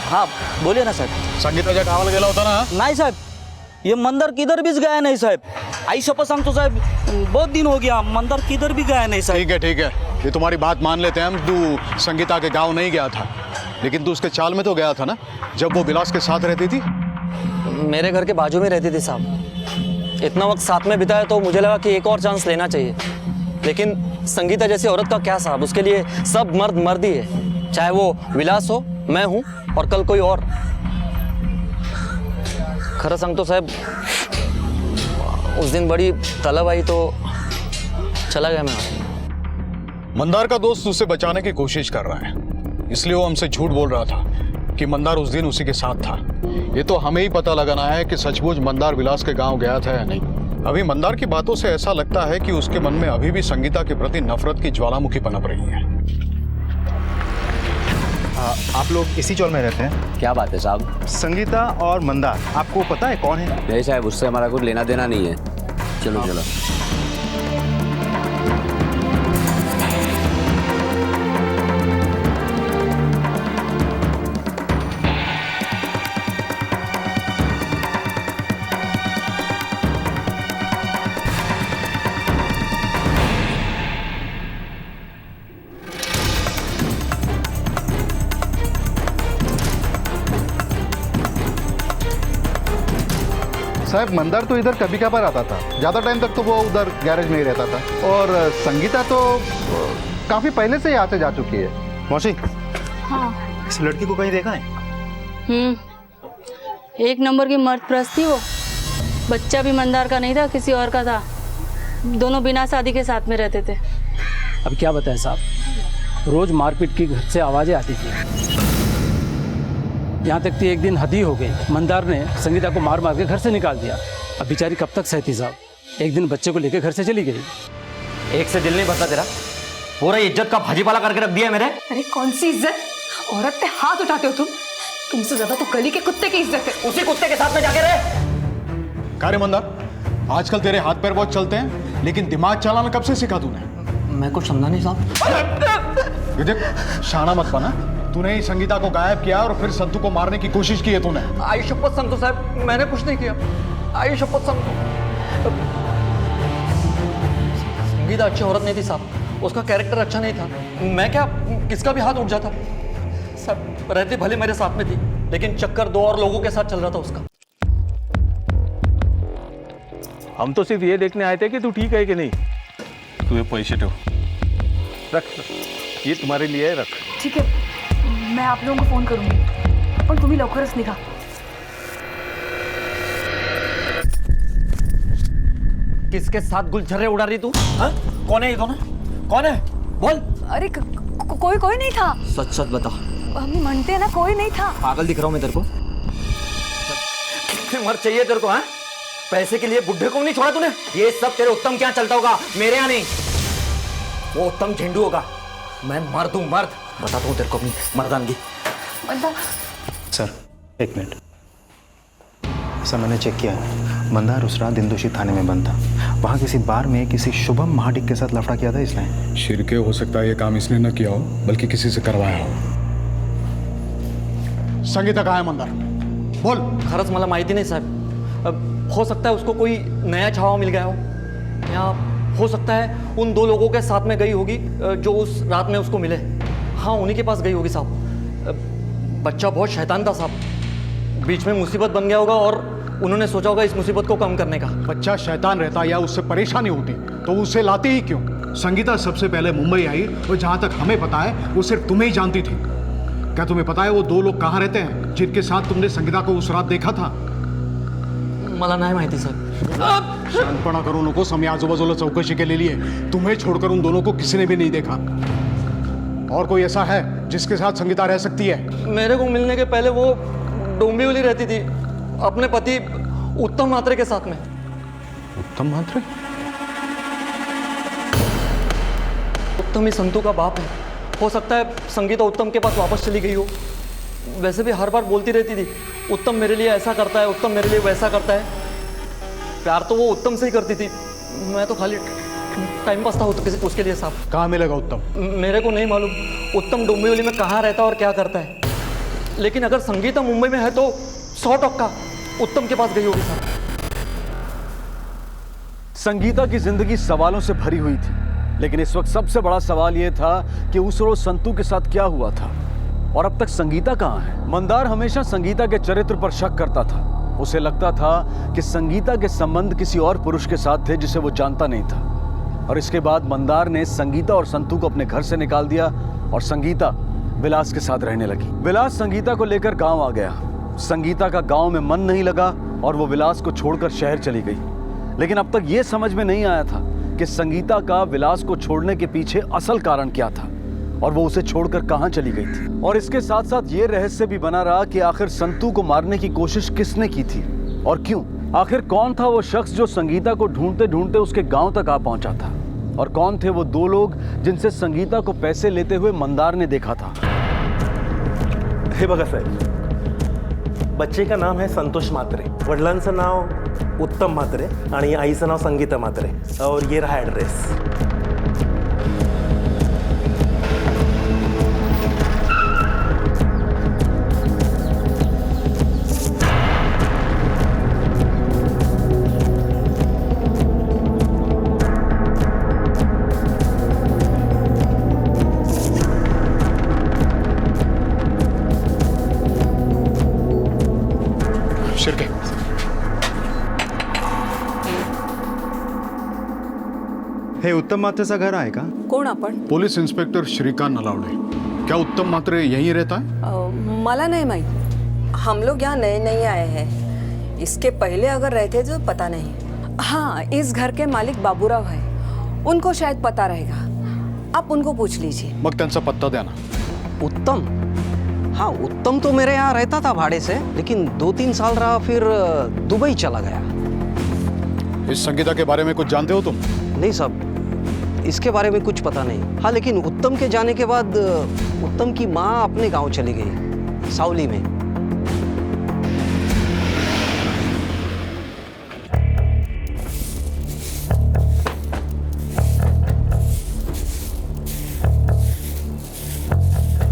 हाँ बोलिए ना साहेब। संगीताच्या गावाला गेला होता ना? नहीं साहब, ये मंदिर किधर भी गया नहीं साहब। आई शपथ सांगतो साहब, बहुत दिन हो गया, मंदिर किधर भी गया नहीं साहब। ठीक है ठीक है, ये तुम्हारी बात मान लेते हैं हम। तू संगीता के गांव नहीं गया था, लेकिन तू उसके चाल में तो गया था ना, जब वो विलास के साथ रहती थी। मेरे घर के बाजू में रहती थी साहब। इतना वक्त साथ में बिताया तो मुझे लगा कि एक और चांस लेना चाहिए। लेकिन संगीता जैसी औरत का क्या साहब, उसके लिए सब मर्द मर्द ही है, चाहे वो विलास हो, मैं हूँ और कल कोई और। खरं सांगतो साहब, उस दिन बड़ी तलब आई तो चला गया मैं। मंदार का दोस्त उसे बचाने की कोशिश कर रहा है, इसलिए वो हमसे झूठ बोल रहा था कि मंदार उस दिन उसी के साथ था। ये तो हमें ही पता लगाना है कि सचमुच मंदार विलास के गांव गया था या नहीं। अभी मंदार की बातों से ऐसा लगता है कि उसके मन में अभी भी संगीता के प्रति नफरत की ज्वालामुखी पनप रही है। आप लोग इसी चौल में रहते हैं? क्या बात है साहब? संगीता और मंदार, आपको पता है कौन है? नहीं साहब, उससे हमारा कुछ लेना देना नहीं है। चलो चलो। साहब, मंदार तो इधर कभी कभार आता था, ज़्यादा टाइम तक तो वो उधर गैरेज में ही रहता था। और संगीता तो काफ़ी पहले से यहाँ से जा चुकी है। मौसी, हाँ। इस लड़की को कहीं देखा है? एक नंबर की मर्द प्रस्त थी वो। बच्चा भी मंदार का नहीं था, किसी और का था। दोनों बिना शादी के साथ में रहते थे। अब क्या बताएं साहब, रोज मारपीट की घर से आवाजें आती थी। यहाँ तक कि एक दिन हद ही हो गई, मंदार ने संगीता को मार मार के घर से निकाल दिया। अब बेचारी कब तक सहती साहब। एक दिन बच्चे को लेकर घर से चली गई। एक से दिल नहीं भरता तेरा, पूरा इज्जत का भाजीपाला करके रख दिया मेरे। अरे कौन सी इज्जत, औरत पे हाथ उठाते हो तुम। तुमसे ज्यादा तो गली के कुत्ते की इज्जत है। उसी कुत्ते के साथ में जाके रहे। क्या रे मंदार, आजकल तेरे हाथ पैर बहुत चलते हैं, लेकिन दिमाग चलाना कब से सीखा तूने? मैं कुछ समझा नहीं साहब। ये देख, शाना मत बना। तूने ही संगीता को गायब किया और फिर संतू को मारने की कोशिश की है तूने। आई शपथ संतु साहब, मैंने कुछ नहीं किया। आई शपथ संतु। संगीता अच्छी औरत नहीं थी साहब, उसका कैरेक्टर अच्छा नहीं था। मैं क्या, किसका भी हाथ उठ जाता सब। रहती भले मेरे साथ में थी, लेकिन चक्कर दो और लोगों के साथ चल रहा था उसका। हम तो सिर्फ ये देखने आए थे कि तू ठीक है कि नहीं। तू ये पैसे ठेव, रख, ये तुम्हारे लिए है, रख। ठीक है, मैं आप लोगों को फोन करूंगी, पण तुम्ही लवकरच निघा। किसके साथ गुलछर्रे उड़ा रही तू? हाँ? कौन है ये दोनों? कौन है? बोल। अरे कोई नहीं था। सच सच बता। हम मानते हैं ना, कोई नहीं था। पागल दिख रहा हूं मैं तेरे को? कितनी मर चाहिए तेरे को? हाँ, पैसे के लिए बुढ़े को नहीं छोड़ा तूने। ये सब तेरे उत्तम क्या चलता होगा, मेरे यहाँ नहीं। वो उत्तम झेंडू होगा, मैं मर्द हूँ, मर्द। बताता हूँ तेरे को अपनी मर्दानगी। सर एक मिनट। सर मैंने चेक किया है, मंदार उस रात दिनदोशी थाने में बंद था। वहाँ किसी बार में किसी शुभम महाडिक के साथ लफड़ा किया था इसने। शिरके हो सकता है ये काम इसने न किया हो, बल्कि किसी से करवाया हो। संगीता कहाँ है मंदार? बोल। खरंच मला माहिती नहीं साहब। अब हो सकता है उसको कोई नया छावा मिल गया हो, या हो सकता है उन दो लोगों के साथ में गई होगी जो उस रात में उसको मिले। हाँ, उन्हीं के पास गई होगी साहब। बच्चा बहुत शैतान था साहब, बीच में मुसीबत बन गया होगा और उन्होंने सोचा होगा इस मुसीबत को कम करने का। बच्चा शैतान रहता या उससे परेशानी होती तो उसे लाते ही क्यों? संगीता सबसे पहले मुंबई आई और जहां तक हमें पता है वो सिर्फ तुम्हें ही जानती थी। क्या तुम्हें पता है वो दो लोग कहाँ रहते हैं जिनके साथ तुमने संगीता को उस रात देखा था? मला नाही माहिती सर। शांतपणा करू नकोस, आम्ही आजूबाजूला चौकशी केलेली आहे। तुम्हें छोड़कर उन दोनों को किसी ने भी नहीं देखा। और कोई ऐसा है जिसके साथ संगीता रह सकती है? मेरे को मिलने के पहले वो डोंबिवली रहती थी अपने पति उत्तम म्हात्रे के साथ में। उत्तम म्हात्रे? उत्तम ही संतू का बाप है। हो सकता है संगीता उत्तम के पास वापस चली गई हो। वैसे भी हर बार बोलती रहती थी उत्तम मेरे लिए ऐसा करता है, उत्तम मेरे लिए वैसा करता है। प्यार तो वो उत्तम से ही करती थी, मैं तो खाली टाइम पास था उसके लिए साहब। कहाँ मिलेगा उत्तम? मेरे को नहीं मालूम उत्तम डोंबिवली में कहाँ रहता है और क्या करता है, लेकिन अगर संगीता मुंबई में है तो 100% उत्तम के पास गई होगी साहब। संगीता की जिंदगी सवालों से भरी हुई थी, लेकिन इस वक्त सबसे बड़ा सवाल यह था कि उस रोज संतू के साथ क्या हुआ था और अब तक संगीता कहाँ है। मंदार हमेशा संगीता के चरित्र पर शक करता था। उसे लगता था कि संगीता के संबंध किसी और पुरुष के साथ थे जिसे वो जानता नहीं था। और इसके बाद मंदार ने संगीता और संतू को अपने घर से निकाल दिया और संगीता विलास के साथ रहने लगी। विलास संगीता को लेकर गांव आ गया। संगीता का गांव में मन नहीं लगा और वो विलास को छोड़कर शहर चली गई। लेकिन अब तक ये समझ में नहीं आया था कि संगीता का विलास को छोड़ने के पीछे असल कारण क्या था और वो उसे छोड़कर कहां चली गई थी। और इसके साथ साथ ये रहस्य भी बना रहा कि आखिर संतू को मारने की कोशिश किसने की थी और क्यों। आखिर कौन था वो शख्स जो संगीता को ढूंढते ढूंढते उसके गांव तक आ पहुंचा था और कौन थे वो दो लोग जिनसे संगीता को पैसे लेते हुए मंदार ने देखा था। हे बघा साहेब, बच्चे का नाम है संतोष म्हात्रे, वडिलांचं नाव उत्तम म्हात्रे आणि आईचं नाव संगीता म्हात्रे और ये रहा एड्रेस। शिर्के, हे उत्तम म्हात्रेचं घर आहे का? कोण आपण? Police inspector Shrikant Nalawade. क्या उत्तम म्हात्रे यहीं रहता है? मला नहीं मालूम, हम लोग यहाँ नए नए आए हैं। इसके पहले अगर रहते तो पता नहीं। हाँ, इस घर के मालिक बाबूराव है, उनको शायद पता रहेगा, आप उनको पूछ लीजिए। मग त्यांचा पत्ता द्या ना। उत्तम? हाँ, उत्तम तो मेरे यहाँ रहता था भाड़े से, लेकिन 2-3 साल रहा फिर दुबई चला गया। इस संगीता के बारे में कुछ जानते हो तुम? नहीं साहब, इसके बारे में कुछ पता नहीं। हाँ, लेकिन उत्तम के जाने के बाद उत्तम की माँ अपने गांव चली गई, सावली में।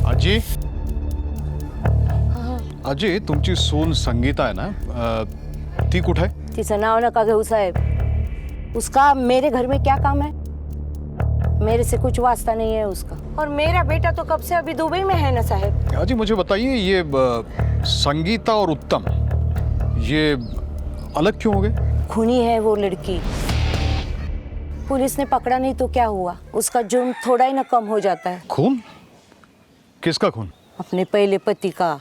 आजी, आजी तुमची सून संगीता है ना, ती कुठे आहे? तिचं नाव नका घेऊ साहेब, उसका मेरे घर में क्या काम है? मेरे से कुछ वास्ता नहीं है उसका। और मेरा बेटा तो कब से अभी दुबई में है ना साहेब। आजी मुझे बताइए, ये संगीता और उत्तम ये अलग क्यों हो गए? खूनी है वो लड़की, पुलिस ने पकड़ा नहीं तो क्या हुआ, उसका जुर्म थोड़ा ही ना कम हो जाता है। खून? किसका खून? अपने पहले पति का।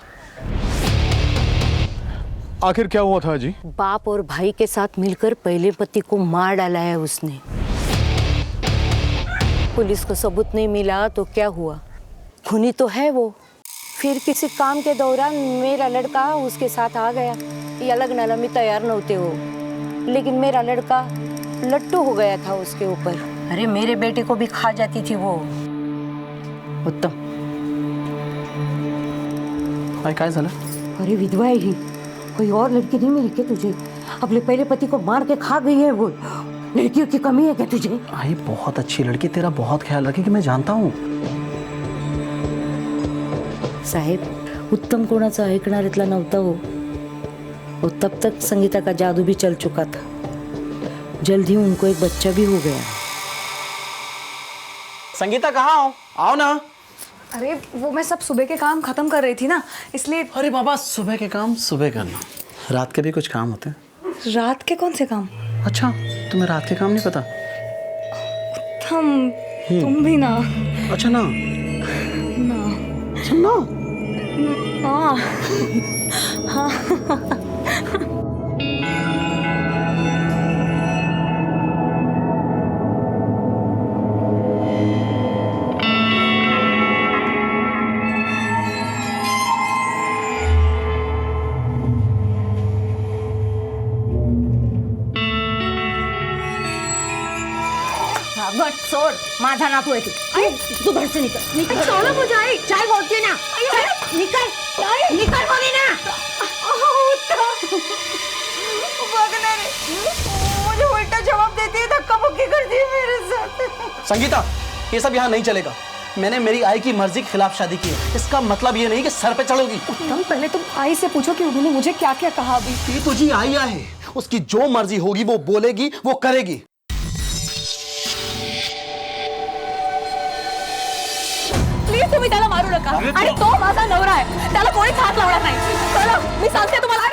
आखिर क्या हुआ था जी? बाप और भाई के साथ मिलकर पहले पति को मार डाला है उसने। पुलिस को सबूत नहीं मिला तो क्या हुआ, खूनी तो है वो। फिर किसी काम के दौरान मेरा लड़का उसके साथ आ गया, या लग्नाला मी तैयार नव्हते हो, लेकिन मेरा लड़का लट्टू हो गया था उसके ऊपर। अरे मेरे बेटे को भी खा जाती थी वो। उत्तम, काय झालं? अरे विधवा है ही, कोई और लड़की नहीं मिली क्या तुझे? अपने पहले पति को मार के खा गई है वो। लड़कियों की कमी है क्या तुझे? आई बहुत अच्छी लड़की, तेरा बहुत ख्याल रखेगी, मैं जानता हूँ। साहेब, उत्तम कोणाचा ऐकणाऱ्यातला नव्हता हो। और तब तक संगीता का जादू भी चल चुका था। जल्द ही उनको एक बच्चा भी हो गया। संगीता कहाँ हो? आओ ना। अरे वो मैं सब सुबह के काम खत्म कर रही थी ना, इसलिए। अरे बाबा, सुबह के काम सुबह करना, रात के भी कुछ काम होते हैं। रात के कौन से काम? अच्छा, तुम्हें रात के काम नहीं पता? हम तुम भी ना। अच्छा ना ना सुनो हाँ हाँ बट सोड माझा नातू आहे तू घर से निकल निकल सोना मुझे आई चाय बोलती है ना निकल निकल बोली ना मुझे उल्टा जवाब देती है धक्का मुक्की करती है मेरे साथ। संगीता ये सब यहाँ नहीं चलेगा। मैंने मेरी आई की मर्जी के खिलाफ शादी की है, इसका मतलब ये नहीं कि सर पे चढ़ोगी। उत्तम पहले तुम आई से पूछो कि उन्होंने मुझे क्या क्या कहा अभी। ये तुझी आइया है, उसकी जो मर्जी होगी वो बोलेगी वो करेगी। प्लीज तुम्ही त्याला मारू नका आणि तो माझा नवरा आहे, त्याला कोणीच हात लावणार नाही। चला मी सांगते तुम्हाला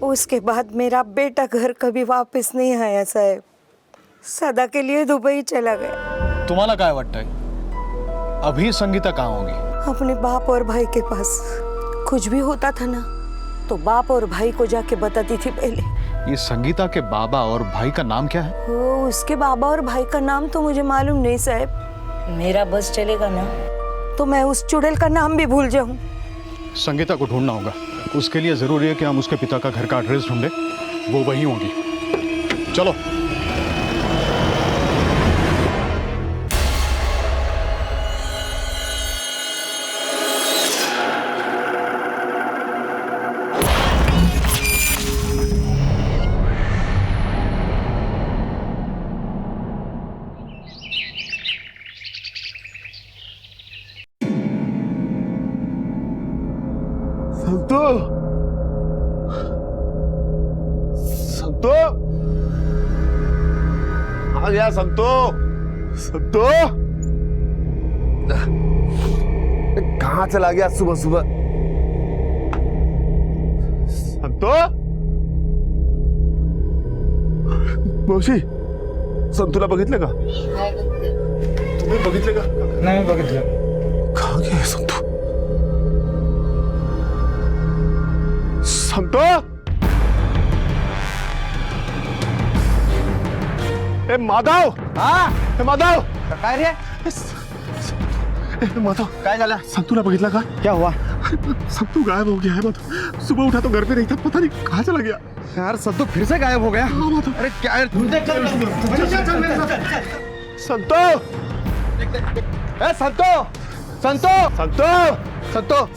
उसके बाद मेरा बेटा घर कभी वापस नहीं आया साहब, सदा के लिए दुबई चला गया। तुम्हाला काय वाटतंय अभी संगीता कहाँ होगी? अपने बाप और भाई के पास। कुछ भी होता था ना तो बाप और भाई को जाके बताती थी पहले। ये संगीता के बाबा और भाई का नाम क्या है? वो उसके बाबा और भाई का नाम तो मुझे मालूम नहीं साहब। मेरा बस चलेगा ना तो मैं उस चुड़ैल का नाम भी भूल जाऊं। संगीता को ढूंढना होगा, उसके लिए जरूरी है कि हम उसके पिता का घर का एड्रेस ढूंढे, वो वहीं होगी। चलो संतो संतो आ गया संतो संतो कहाँ चला गया सुबह सुबह? संतो मावशी संतूला बघितलं का? तुम्ही बघितलं का? नाही बघितलं। कहाँ गया संतो? संतो ए माधव हाँ माधव काय रे माधव काय झालं? संतूला बघितला का? क्या हुआ? संतू गायब हो गया है माधव। सुबह उठा तो घर पे नहीं था, पता नहीं कहाँ चला गया। यार संतू फिर से गायब हो गया। हाँ माधव। अरे क्या यार चल मेरे साथ। संतो ए संतो संतो संतो संतो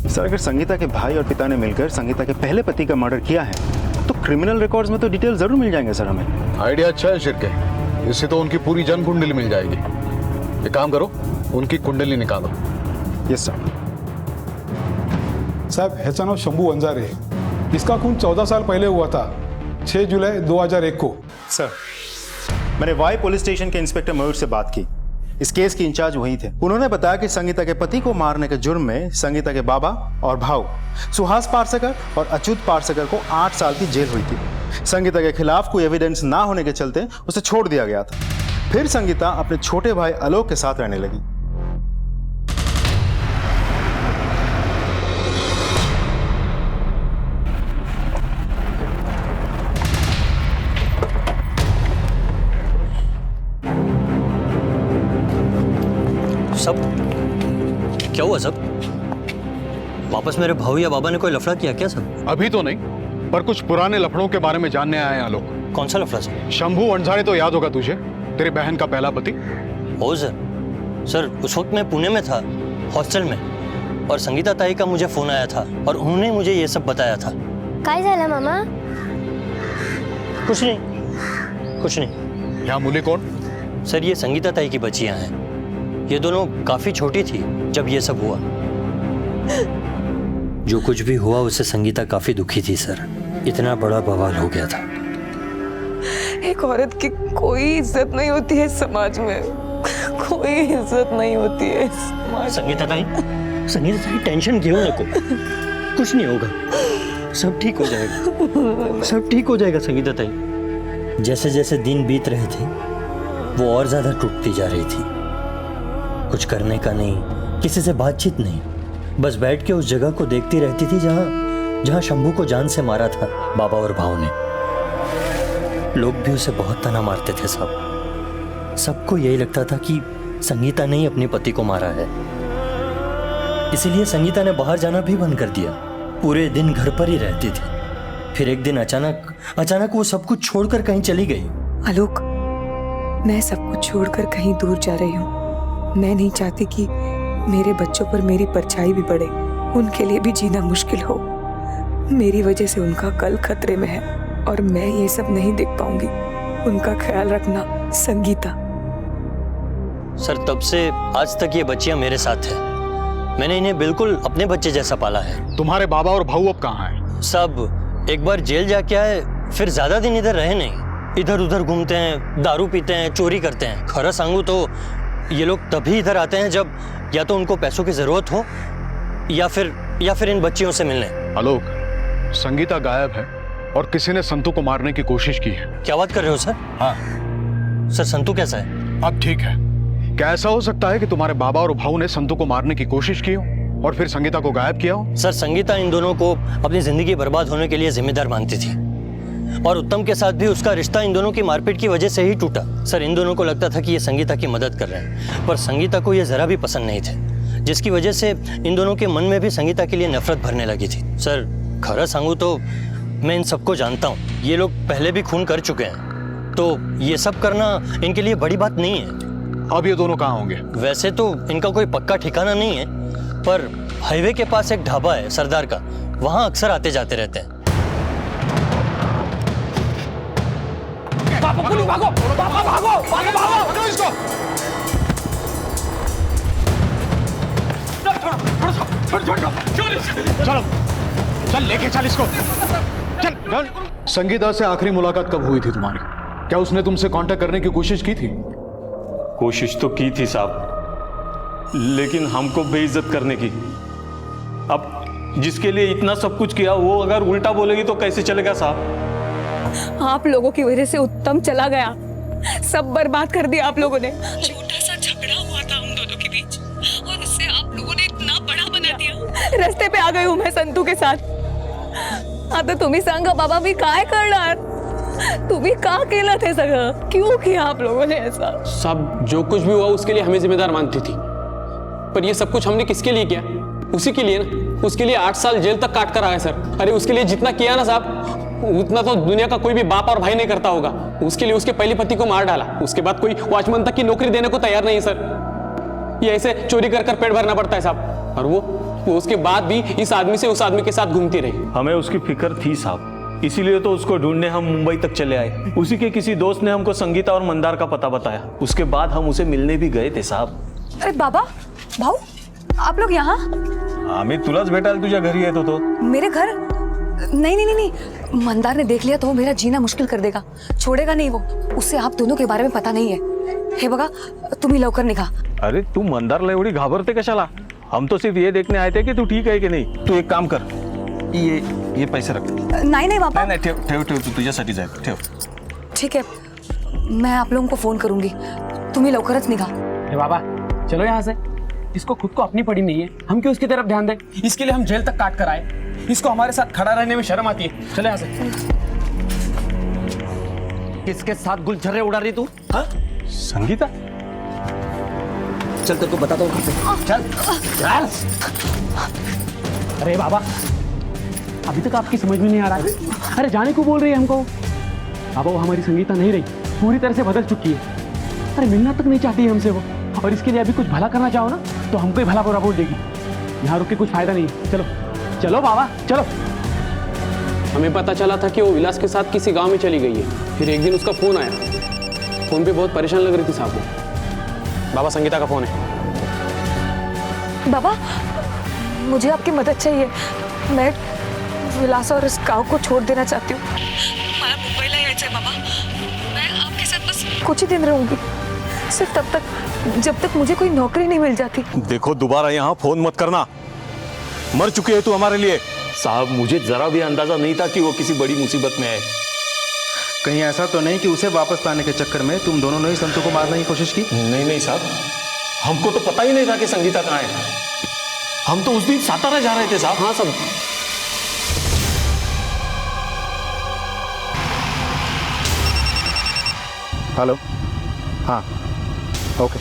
सर अगर संगीता के भाई और पिता ने मिलकर संगीता के पहले पति का मर्डर किया है तो क्रिमिनल रिकॉर्ड्स में तो डिटेल जरूर मिल जाएंगे सर हमें। आइडिया अच्छा है शिरके, इससे तो उनकी पूरी जन्म कुंडली मिल जाएगी। एक काम करो, उनकी कुंडली निकालो। Yes sir. साहब ह्याचं नाव शंभू वंजारे, इसका खून 14 साल पहले हुआ था, 6 जुलाई 2001 को। सर मैंने वाई पुलिस स्टेशन के इंस्पेक्टर मयूर से बात की, इस केस की इंचार्ज वही थे। उन्होंने बताया कि संगीता के पति को मारने के जुर्म में संगीता के बाबा और भाऊ सुहास पारसेकर और अच्युत पारसेकर को 8 साल की जेल हुई थी। संगीता के खिलाफ कोई एविडेंस ना होने के चलते उसे छोड़ दिया गया था। फिर संगीता अपने छोटे भाई आलोक के साथ रहने लगी। सब क्या हुआ सब? वापस मेरे भाऊ या बाबा ने कोई लफड़ा किया क्या सब? अभी तो नहीं, पर कुछ पुराने लफड़ों के बारे में जानने आए हैं आलोक। कौन सा लफड़ा सर? शंभू वंजारे तो याद होगा तुझे, तेरे बहन का पहला पति। हो सर, उस वक्त मैं पुणे में था, हॉस्टल में। और संगीता ताई का मुझे फोन आया था और उन्होंने मुझे ये सब बताया था। काय झालं मामा? कुछ नहीं। यहाँ मुली कौन? सर ये संगीता ताई की बच्चियां हैं। ये दोनों काफी छोटी थी जब ये सब हुआ। जो कुछ भी हुआ उससे संगीता काफी दुखी थी सर। इतना बड़ा बवाल हो गया था। एक औरत की कोई इज्जत नहीं होती है समाज में, कोई इज्जत नहीं होती है समाज। संगीता ताई टेंशन क्यों नको, कुछ नहीं होगा, सब ठीक हो जाएगा, सब ठीक हो जाएगा संगीता ताई। जैसे जैसे दिन बीत रहे थे वो और ज्यादा टूटती जा रही थी। कुछ करने का नहीं, किसी से बातचीत नहीं, बस बैठ के उस जगह को देखती रहती थी जहां शंभू को जान से मारा था बाबा और भाव ने। लोग भी उसे बहुत ताना मारते थे साहब। सबको यही लगता था कि संगीता ने ही अपने पति को मारा है। इसीलिए संगीता ने बाहर जाना भी बंद कर दिया, पूरे दिन घर पर ही रहती थी। फिर एक दिन अचानक वो सब कुछ छोड़कर कहीं चली गई। आलोक, मैं सब कुछ छोड़कर कहीं दूर जा रही हूँ। मैं नहीं चाहती कि मेरे बच्चों पर मेरी परछाई भी पड़े, उनके लिए भी जीना मुश्किल हो। मेरी वजह से उनका कल खतरे में है और मैं ये सब नहीं देख पाऊंगी। उनका ख्याल रखना संगीता। सर तब से आज तक ये बच्चियां मेरे साथ हैं। मैंने इन्हें बिल्कुल अपने बच्चे जैसा पाला है। तुम्हारे बाबा और भाऊ अब कहाँ हैं? सब एक बार जेल जाके आए, फिर ज्यादा दिन इधर रहे नहीं। इधर उधर घूमते हैं, दारू पीते हैं, चोरी करते हैं। खरा सांगू तो ये लोग तभी इधर आते हैं जब या तो उनको पैसों की जरूरत हो या फिर इन बच्चियों से मिलने। आलोक, संगीता गायब है और किसी ने संतू को मारने की कोशिश की है। क्या बात कर रहे हो सर? हाँ सर, संतू कैसा है? अब ठीक है। क्या ऐसा हो सकता है कि तुम्हारे बाबा और भाऊ ने संतू को मारने की कोशिश की हो और फिर संगीता को गायब किया हो? सर संगीता इन दोनों को अपनी जिंदगी बर्बाद होने के लिए जिम्मेदार मानती थी और उत्तम के साथ भी उसका रिश्ता इन दोनों की मारपीट की वजह से ही टूटा। सर इन दोनों को लगता था कि ये संगीता की मदद कर रहे हैं, पर संगीता को ये जरा भी पसंद नहीं थे, जिसकी वजह से इन दोनों के मन में भी संगीता के लिए नफरत भरने लगी थी। सर खरा सांगू तो मैं इन सबको जानता हूँ, ये लोग पहले भी खून कर चुके हैं, तो ये सब करना इनके लिए बड़ी बात नहीं है। अब ये दोनों कहाँ होंगे? वैसे तो इनका कोई पक्का ठिकाना नहीं है, पर हाईवे के पास एक ढाबा है सरदार का, वहां अक्सर आते जाते रहते हैं। भागो इसको। चलो चल, लेके चल इसको, चल। संगीता से आखिरी मुलाकात कब हुई थी तुम्हारी? क्या उसने तुमसे कांटेक्ट करने की कोशिश की थी? कोशिश तो की थी साहब, लेकिन हमको बेइज्जत करने की। अब जिसके लिए इतना सब कुछ किया वो अगर उल्टा बोलेगी तो कैसे चलेगा साहब? आप लोगों की वजह से उत्तम चला गया, सब बर्बाद कर दिया आप लोगों ने। छोटा सा झगड़ा हुआ था हम दोनों के बीच और उससे आप लोगों ने इतना बड़ा बना दिया। रास्ते पे आ गई हूँ मैं संतू के साथ। आता तुम्ही सांगा बाबा, मी काय करणार? तुम्ही का केलं ते सगळं? क्यों किया आप लोगों ने ऐसा? सब जो कुछ भी हुआ उसके लिए हमें जिम्मेदार मानती थी, पर ये सब कुछ हमने किसके लिए किया? उसी के लिए ना। उसके लिए 8 साल जेल तक काट कर आया सर। अरे उसके लिए जितना किया ना साहब, उतना तो दुनिया का कोई भी बाप और भाई नहीं करता होगा। उसके लिए उसके पहले पति को मार डाला, उसके बाद कोई वॉचमैन तक की नौकरी देने को तैयार नहीं सर। ये ऐसे चोरी कर पेट भरना पड़ता है साहब। और वो उसके बाद भी इस आदमी से उस आदमी के साथ घूमती रही। हमें उसकी फिक्र थी साहब, इसीलिए तो उसको ढूंढने हम मुंबई तक चले आए। उसी के किसी दोस्त ने हमको संगीता और मंदार का पता बताया, उसके बाद हम उसे मिलने भी गए थे साहब। अरे बाबा, भाऊ, आप लोग यहाँ? आम्ही तुलाच भेटायला तुझ्या घरी येत होतो। मेरे घर? नहीं, मंदार ने देख लिया तो वो मेरा जीना मुश्किल कर देगा, छोड़ेगा नहीं वो। उससे आप दोनों के बारे में पता नहीं है। हे बघा, तुम्ही लवकर निघा। अरे तू मंदारला एवढी घाबरते कशाला? हम तो सिर्फ ये देखने आए थे कि तू ठीक है कि नहीं। तू एक काम कर, ये पैसे रख। नहीं बाबा, नहीं ठेव तू तुझ्यासाठीच आहे, ठेव। ठीक है, मैं आप लोगों को फोन करूंगी, तुम्ही लवकरच निघा। बाबा चलो यहाँ से, इसको खुद को अपनी पड़ी नहीं है, हम क्यों इसकी तरफ ध्यान दें? इसके लिए हम जेल तक काट कर आए, इसको हमारे साथ खड़ा रहने में शर्म आती है। चले यहाँ से। किसके साथ गुलछर्रे उड़ा रही तू? हाँ? संगीता? चल तेरे को बताता हूँ। चल। अरे बाबा, अभी तक आपकी समझ में नहीं आ रहा है। अरे जाने को बोल रही है हमको। बाबा वो हमारी संगीता नहीं रही, पूरी तरह से बदल चुकी है। अरे मिलना तक नहीं चाहती है हमसे वो, और इसके लिए अभी कुछ भला करना चाहो ना तो हमको ही भला बुरा बोल देगी। यहाँ रुक के कुछ फायदा नहीं। चलो चलो मामा चलो। हमें पता चला था कि वो विलास के साथ किसी गांव में चली गई है। फिर एक दिन उसका फोन आया। फोन पे बहुत परेशान लग रही थी साहब वो। बाबा संगीता का फोन है। बाबा मुझे आपकी मदद चाहिए। मैं विलास और इस गांव को छोड़ देना चाहती हूँ। मला मुंबईला यायचंय बाबा। मैं आपके साथ बस कुछ ही दिन रहूंगी, सिर्फ तब तक जब तक मुझे कोई नौकरी नहीं मिल जाती। देखो दोबारा यहाँ फोन मत करना, मर चुकी है तू हमारे लिए। साहब मुझे जरा भी अंदाजा नहीं था कि वो किसी बड़ी मुसीबत में है। कहीं ऐसा तो नहीं कि उसे वापस लाने के चक्कर में तुम दोनों ने ही संतू को मारने की कोशिश की? नहीं साहब, हमको तो पता ही नहीं था कि संगीता कहाँ है। हम तो उस दिन सातारा जा रहे थे साहब। हाँ सब। हेलो, हाँ ओके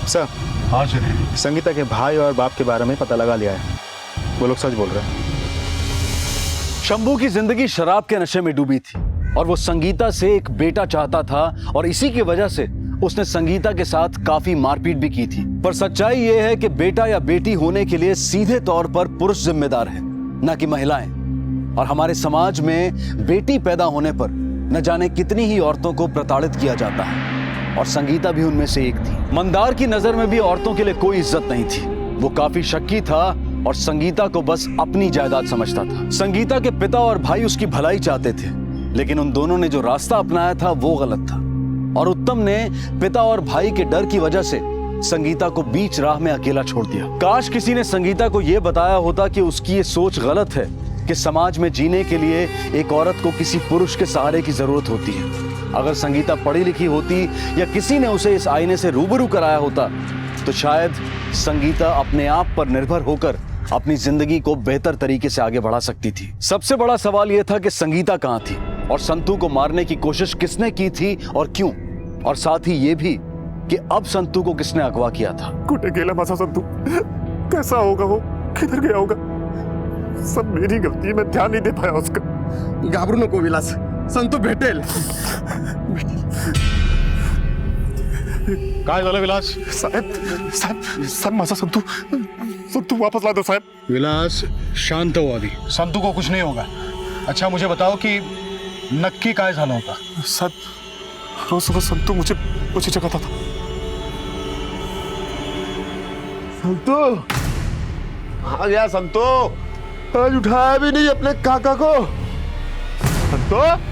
सर। हाँ सर। संगीता के भाई और बाप के बारे में पता लगा लिया है, वो लोग सच बोल रहे हैं। शंभू की जिंदगी शराब के नशे में डूबी थी और वो संगीता से एक बेटा चाहता था और इसी की वजह से उसने संगीता के साथ काफी मारपीट भी की थी। पर सच्चाई ये है कि बेटा या बेटी होने के लिए सीधे तौर पर पुरुष जिम्मेदार है, न कि महिलाएं। और हमारे समाज में बेटी पैदा होने पर न जाने कितनी ही औरतों को प्रताड़ित किया जाता है और संगीता भी उनमें से एक थी। मंदार की नजर में भी औरतों के लिए कोई इज्जत नहीं थी। वो काफी शक्की था और संगीता को बस अपनी जायदाद समझता था। संगीता के पिता और भाई उसकी भलाई चाहते थे, लेकिन उन दोनों ने जो रास्ता अपनाया था वो गलत था और उत्तम ने पिता और भाई के डर की वजह से संगीता को बीच राह में अकेला छोड़ दिया। काश किसी ने संगीता को यह बताया होता कि उसकी ये सोच गलत है कि समाज में जीने के लिए एक औरत को किसी पुरुष के सहारे की जरूरत होती है। अगर संगीता पढ़ी लिखी होती या किसी ने उसे इस आईने से रूबरू कराया होता तो शायद संगीता अपने आप पर निर्भर होकर अपनी जिंदगी को बेहतर तरीके से आगे बढ़ा सकती थी। सबसे बड़ा सवाल यह था कि संगीता कहां थी और संतू को मारने की कोशिश किसने की थी और क्यों, और साथ ही यह भी कि अब संतू को किसने अगवा किया था। कुटे गेला मसा संतू, कैसा होगा वो, किधर गया होगा? सब मेरी गलती है, मैं ध्यान नहीं दे पाया उसका। घाबरू नको विलास, संतू भेटेल। काय झालं विलास? साहेब माझा संतू वापस ला दो साहब। विलास शांत हो अभी, संतू को कुछ नहीं होगा। अच्छा मुझे बताओ कि नक्की काय झालं होता? साहब रोज सुबह संतू मुझे जगाता था। संतू आ गया। संतू आज उठाया भी नहीं अपने काका को। संतू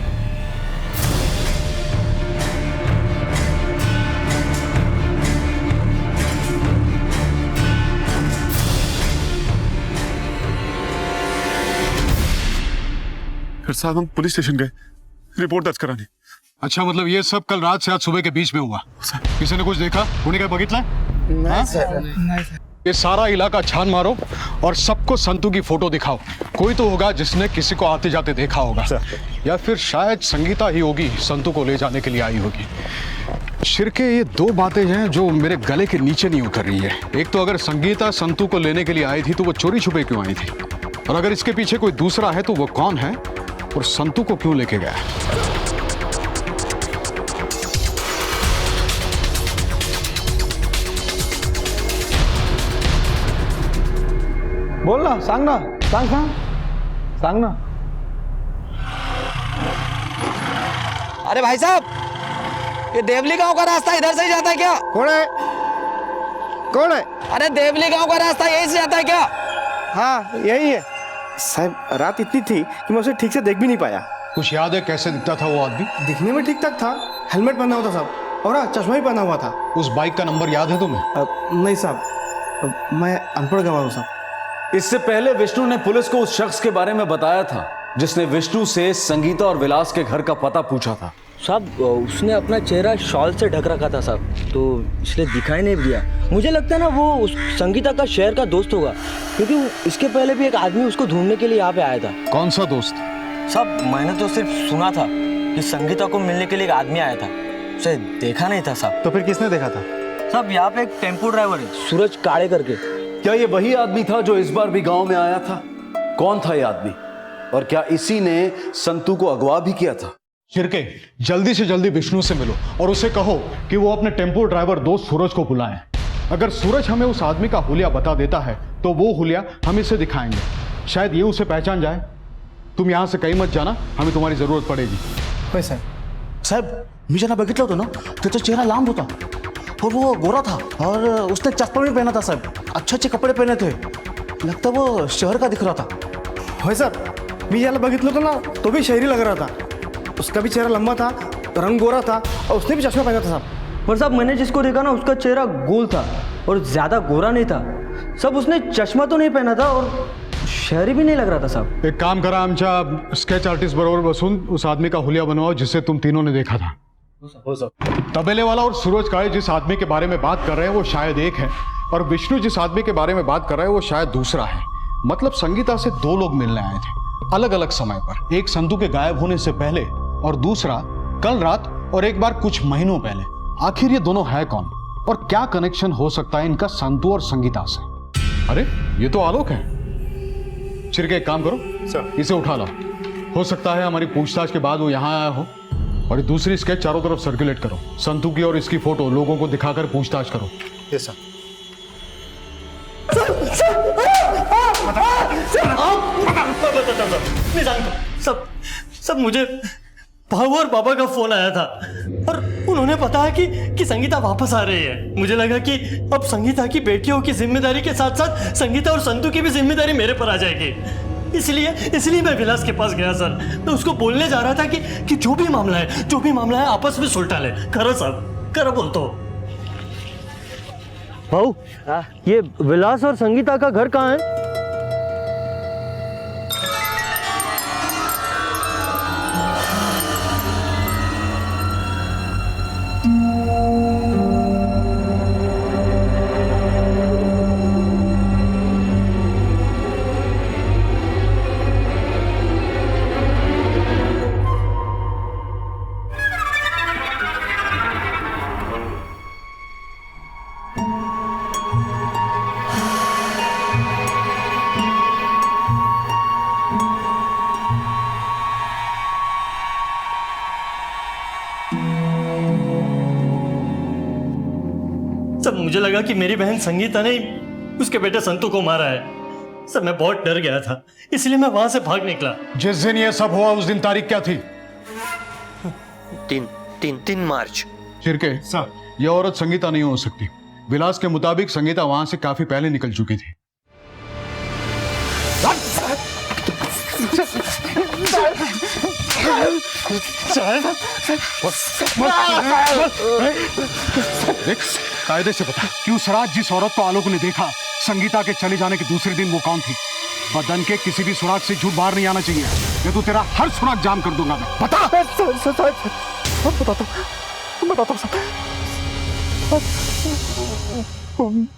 फिर साहब हम पुलिस स्टेशन गए रिपोर्ट दर्ज कराने। अच्छा मतलब ये सब कल रात से आज सुबह के बीच में हुआ? किसी ने कुछ देखा? कोणी काय बघितलं? नहीं सर। ये सारा इलाका छान मारो और सबको संतू की फोटो दिखाओ। कोई तो होगा जिसने किसी को आते जाते देखा होगा, या फिर शायद संगीता ही होगी संतू को ले जाने के लिए आई होगी। शिरके ये दो बातें हैं जो मेरे गले के नीचे नहीं उतर रही है। एक तो अगर संगीता संतू को लेने के लिए आई थी तो वो चोरी छुपे क्यों आई थी, और अगर इसके पीछे कोई दूसरा है तो वो कौन है और संतू को क्यों लेके गया? बोल ना, सांग ना, सांग ना। अरे भाई साहब, ये देवली गांव का रास्ता इधर से ही जाता है क्या? कौन है? कौन है? अरे देवली गांव का रास्ता यही से जाता है क्या? हाँ यही है साहब। रात इतनी थी कि मैं उसे ठीक से देख भी नहीं पाया। कुछ याद है कैसे दिखता था वो आदमी? दिखने में ठीक ठाक था, हेलमेट पहना हुआ था साहब, और चश्मा भी पहना हुआ था। उस बाइक का नंबर याद है तुम्हें? नहीं साहब, मैं अनपढ़ गवाह हूँ साहब। इससे पहले विष्णु ने पुलिस को उस शख्स के बारे में बताया था जिसने विष्णु से संगीता और विलास के घर का पता पूछा था। साहब उसने अपना चेहरा शॉल से ढक रखा था साहब, तो इसलिए दिखाई नहीं दिया। मुझे लगता है ना वो उस संगीता का शहर का दोस्त होगा, क्योंकि इसके पहले भी एक आदमी उसको ढूंढने के लिए यहाँ पे आया था। कौन सा दोस्त? साहब मैंने तो सिर्फ सुना था कि संगीता को मिलने के लिए एक आदमी आया था, उसे देखा नहीं था साहब। तो फिर किसने देखा था? साहब यहाँ पे एक टेम्पो ड्राइवर है, सूरज काड़े करके। क्या ये वही आदमी था जो इस बार भी गांव में आया था? कौन था ये आदमी और क्या इसी ने संतू को अगवा भी किया था? शिरके जल्दी से जल्दी विष्णु से मिलो और उसे कहो कि वो अपने टेम्पो ड्राइवर दोस्त सूरज को बुलाए। अगर सूरज हमें उस आदमी का हुलिया बता देता है तो वो हुलिया हम इसे दिखाएंगे, शायद ये उसे पहचान जाए। तुम यहां से कहीं मत जाना, हमें तुम्हारी जरूरत पड़ेगी। होय साहेब, मी ज्यांना बघितलं होतं ना त्याचा चेहरा लांब होता और वो गोरा था और उसने चश्मा भी पहना था साहब, अच्छे अच्छे कपड़े पहने थे, लगता वो शहर का दिख रहा था। होय सर, मी ज्याला बघितलं होतं ना तो भी शहरी लग रहा था, उसका भी चेहरा लंबा था, रंग गोरा था और उसने भी चश्मा पहना था साहब। पर साहब मैंने जिसको देखा ना उसका चेहरा गोल था और ज्यादा गोरा नहीं था सब, उसने चश्मा तो नहीं पहना था और शहरी भी नहीं लग रहा था साहब। एक काम करा, आमच्या स्केच आर्टिस्ट बरोबर बसून उस आदमी का हुलिया बनवाओ जिससे तुम तीनों ने देखा था। हो सर। तबेले वाला और सूरज काळे जिस आदमी के बारे में बात कर रहे हैं वो शायद एक है, और विष्णु जिस आदमी के बारे में बात कर रहे हैं वो शायद दूसरा है। मतलब संगीता से दो लोग मिलने आए थे अलग अलग समय पर, एक संतू के गायब होने से पहले और दूसरा कल रात और एक बार कुछ महीनों पहले। आखिर ये दोनों है कौन और क्या कनेक्शन हो सकता है इनका संतू और संगीता से? अरे ये तो आलोक है। चिरके एक काम करो सर, इसे उठा लो, हो सकता है हमारी पूछताछ के बाद वो यहाँ आया हो। और दूसरी स्केच चारों तरफ सर्कुलेट करो, संतू की और इसकी फोटो लोगों को दिखाकर पूछताछ करो। Yes sir. सब मुझे भाऊ और बाबा का फोन आया था और उन्होंने बताया कि संगीता वापस आ रही है। मुझे लगा कि अब संगीता की बेटियों की जिम्मेदारी के साथ साथ संगीता और संतू की भी जिम्मेदारी मेरे पर आ जाएगी। इसलिए मैं विलास के पास गया सर। मैं उसको बोलने जा रहा था कि जो भी मामला है आपस में सुलटा ले। करो साहब, करो बोल तो। भाऊ ये विलास और संगीता का घर कहाँ है? सब मुझे लगा कि मेरी बहन संगीता ने उसके बेटे संतू को मारा है। सब मैं बहुत डर गया था, इसलिए मैं वहां से भाग निकला। जिस दिन ये सब हुआ उस दिन तारीख क्या थी? 3 मार्च। चिरके सर, ये औरत संगीता नहीं हो सकती। विलास के मुताबिक संगीता वहां से काफी पहले निकल चुकी थी। देख, कायदे से बता कि उस रात जिस औरत को आलोक ने देखा संगीता के चले जाने के दूसरे दिन वो कौन थी? बदन के किसी भी सुराग से झूठ बाहर नहीं आना चाहिए, ये तो तेरा हर सुराग जाम कर दूंगा मैं। बता।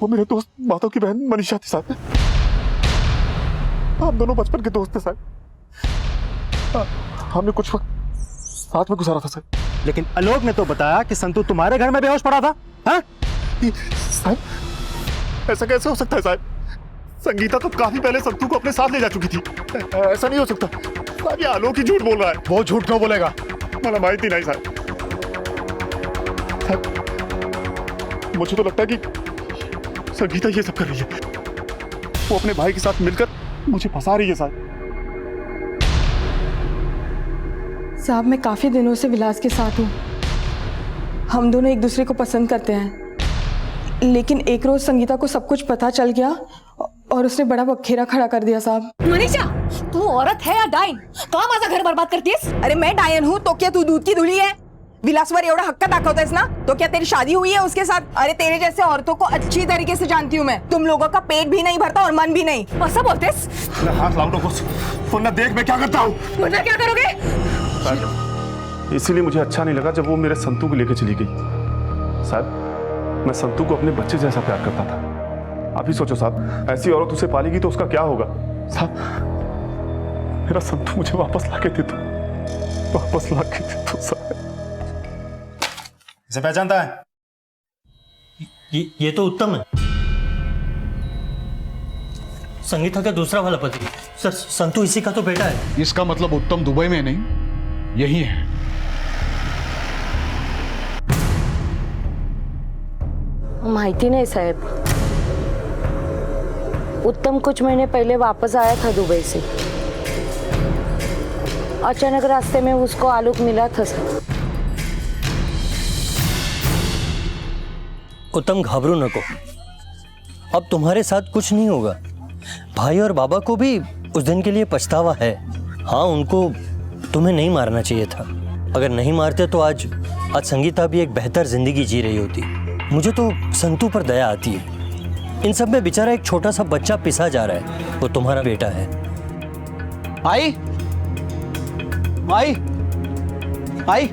वो मेरे दोस्त माधव की बहन मनीषा थी साहब। हम दोनों बचपन के दोस्त थे साहब। हमने कुछ वक्त साथ में गुजारा था साहब। लेकिन आलोक ने तो बताया कि संतू तुम्हारे घर में बेहोश पड़ा था। हाँ? साहब ऐसा कैसे हो सकता है साहब? संगीता तो काफी पहले संतू को अपने साथ ले जा चुकी थी। ऐसा नहीं हो सकता साहब, ये आलोक ही झूठ बोल रहा है। वो झूठ क्यों बोलेगा? मला माहिती नहीं साहब। मुझे तो लगता है कि संगीता ये सब कर रही है। वो अपने भाई के साथ मिलकर मुझे फंसा रही है साहब। साहब मैं काफी दिनों से विलास के साथ हूँ। हम दोनों एक दूसरे को पसंद करते हैं, लेकिन एक रोज संगीता को सब कुछ पता चल गया और उसने बड़ा बखेरा खड़ा कर दिया साहब। मनीषा, तू औरत है या डायन? कहाँ माझा घर बर्बाद करतीस? अरे मैं डायन हूँ तो क्या तू दूध की धुली है? विलासवर एवढा हक्का दाखवतेस ना, तो क्या तेरी शादी हुई है उसके साथ? अरे तेरे जैसे औरतों को अच्छी तरीके से जानती हूँ मैं। तुम लोगों का पेट भी नहीं भरता और मन भी नहीं। ऐसा बोलतेस? हाथ लाओ वरना देख मैं क्या करता हूँ। वरना क्या करोगे? इसीलिए मुझे अच्छा नहीं लगा जब वो मेरे संतू को लेकर चली गई। साहब मैं संतू को अपने बच्चे जैसा प्यार करता था। आप ही सोचो साहब, ऐसी औरत उसे पालेगी तो उसका क्या होगा? साहब मेरा संतू मुझे वापस ला के दे दो, वापस ला के दे दो साहब। इसे पहचानता है? ये तो उत्तम है, संगीता का दूसरा वाला पति। सर संतू इसी का तो बेटा है। इसका मतलब उत्तम दुबई में नहीं, यही है। माहिती नहीं साहब। उत्तम कुछ महीने पहले वापस आया था दुबई से। अचानक रास्ते में उसको आलोक मिला था सर। उत्तम घबरो नको, अब तुम्हारे साथ कुछ नहीं होगा। भाई और बाबा को भी उस दिन के लिए पछतावा है। हाँ, उनको तुम्हें नहीं मारना चाहिए था। अगर नहीं मारते तो आज संगीता भी एक बेहतर जिंदगी जी रही होती। मुझे तो संतू पर दया आती है। इन सब में बेचारा एक छोटा सा बच्चा पिसा जा रहा है, वो तुम्हारा बेटा है। आई आई आई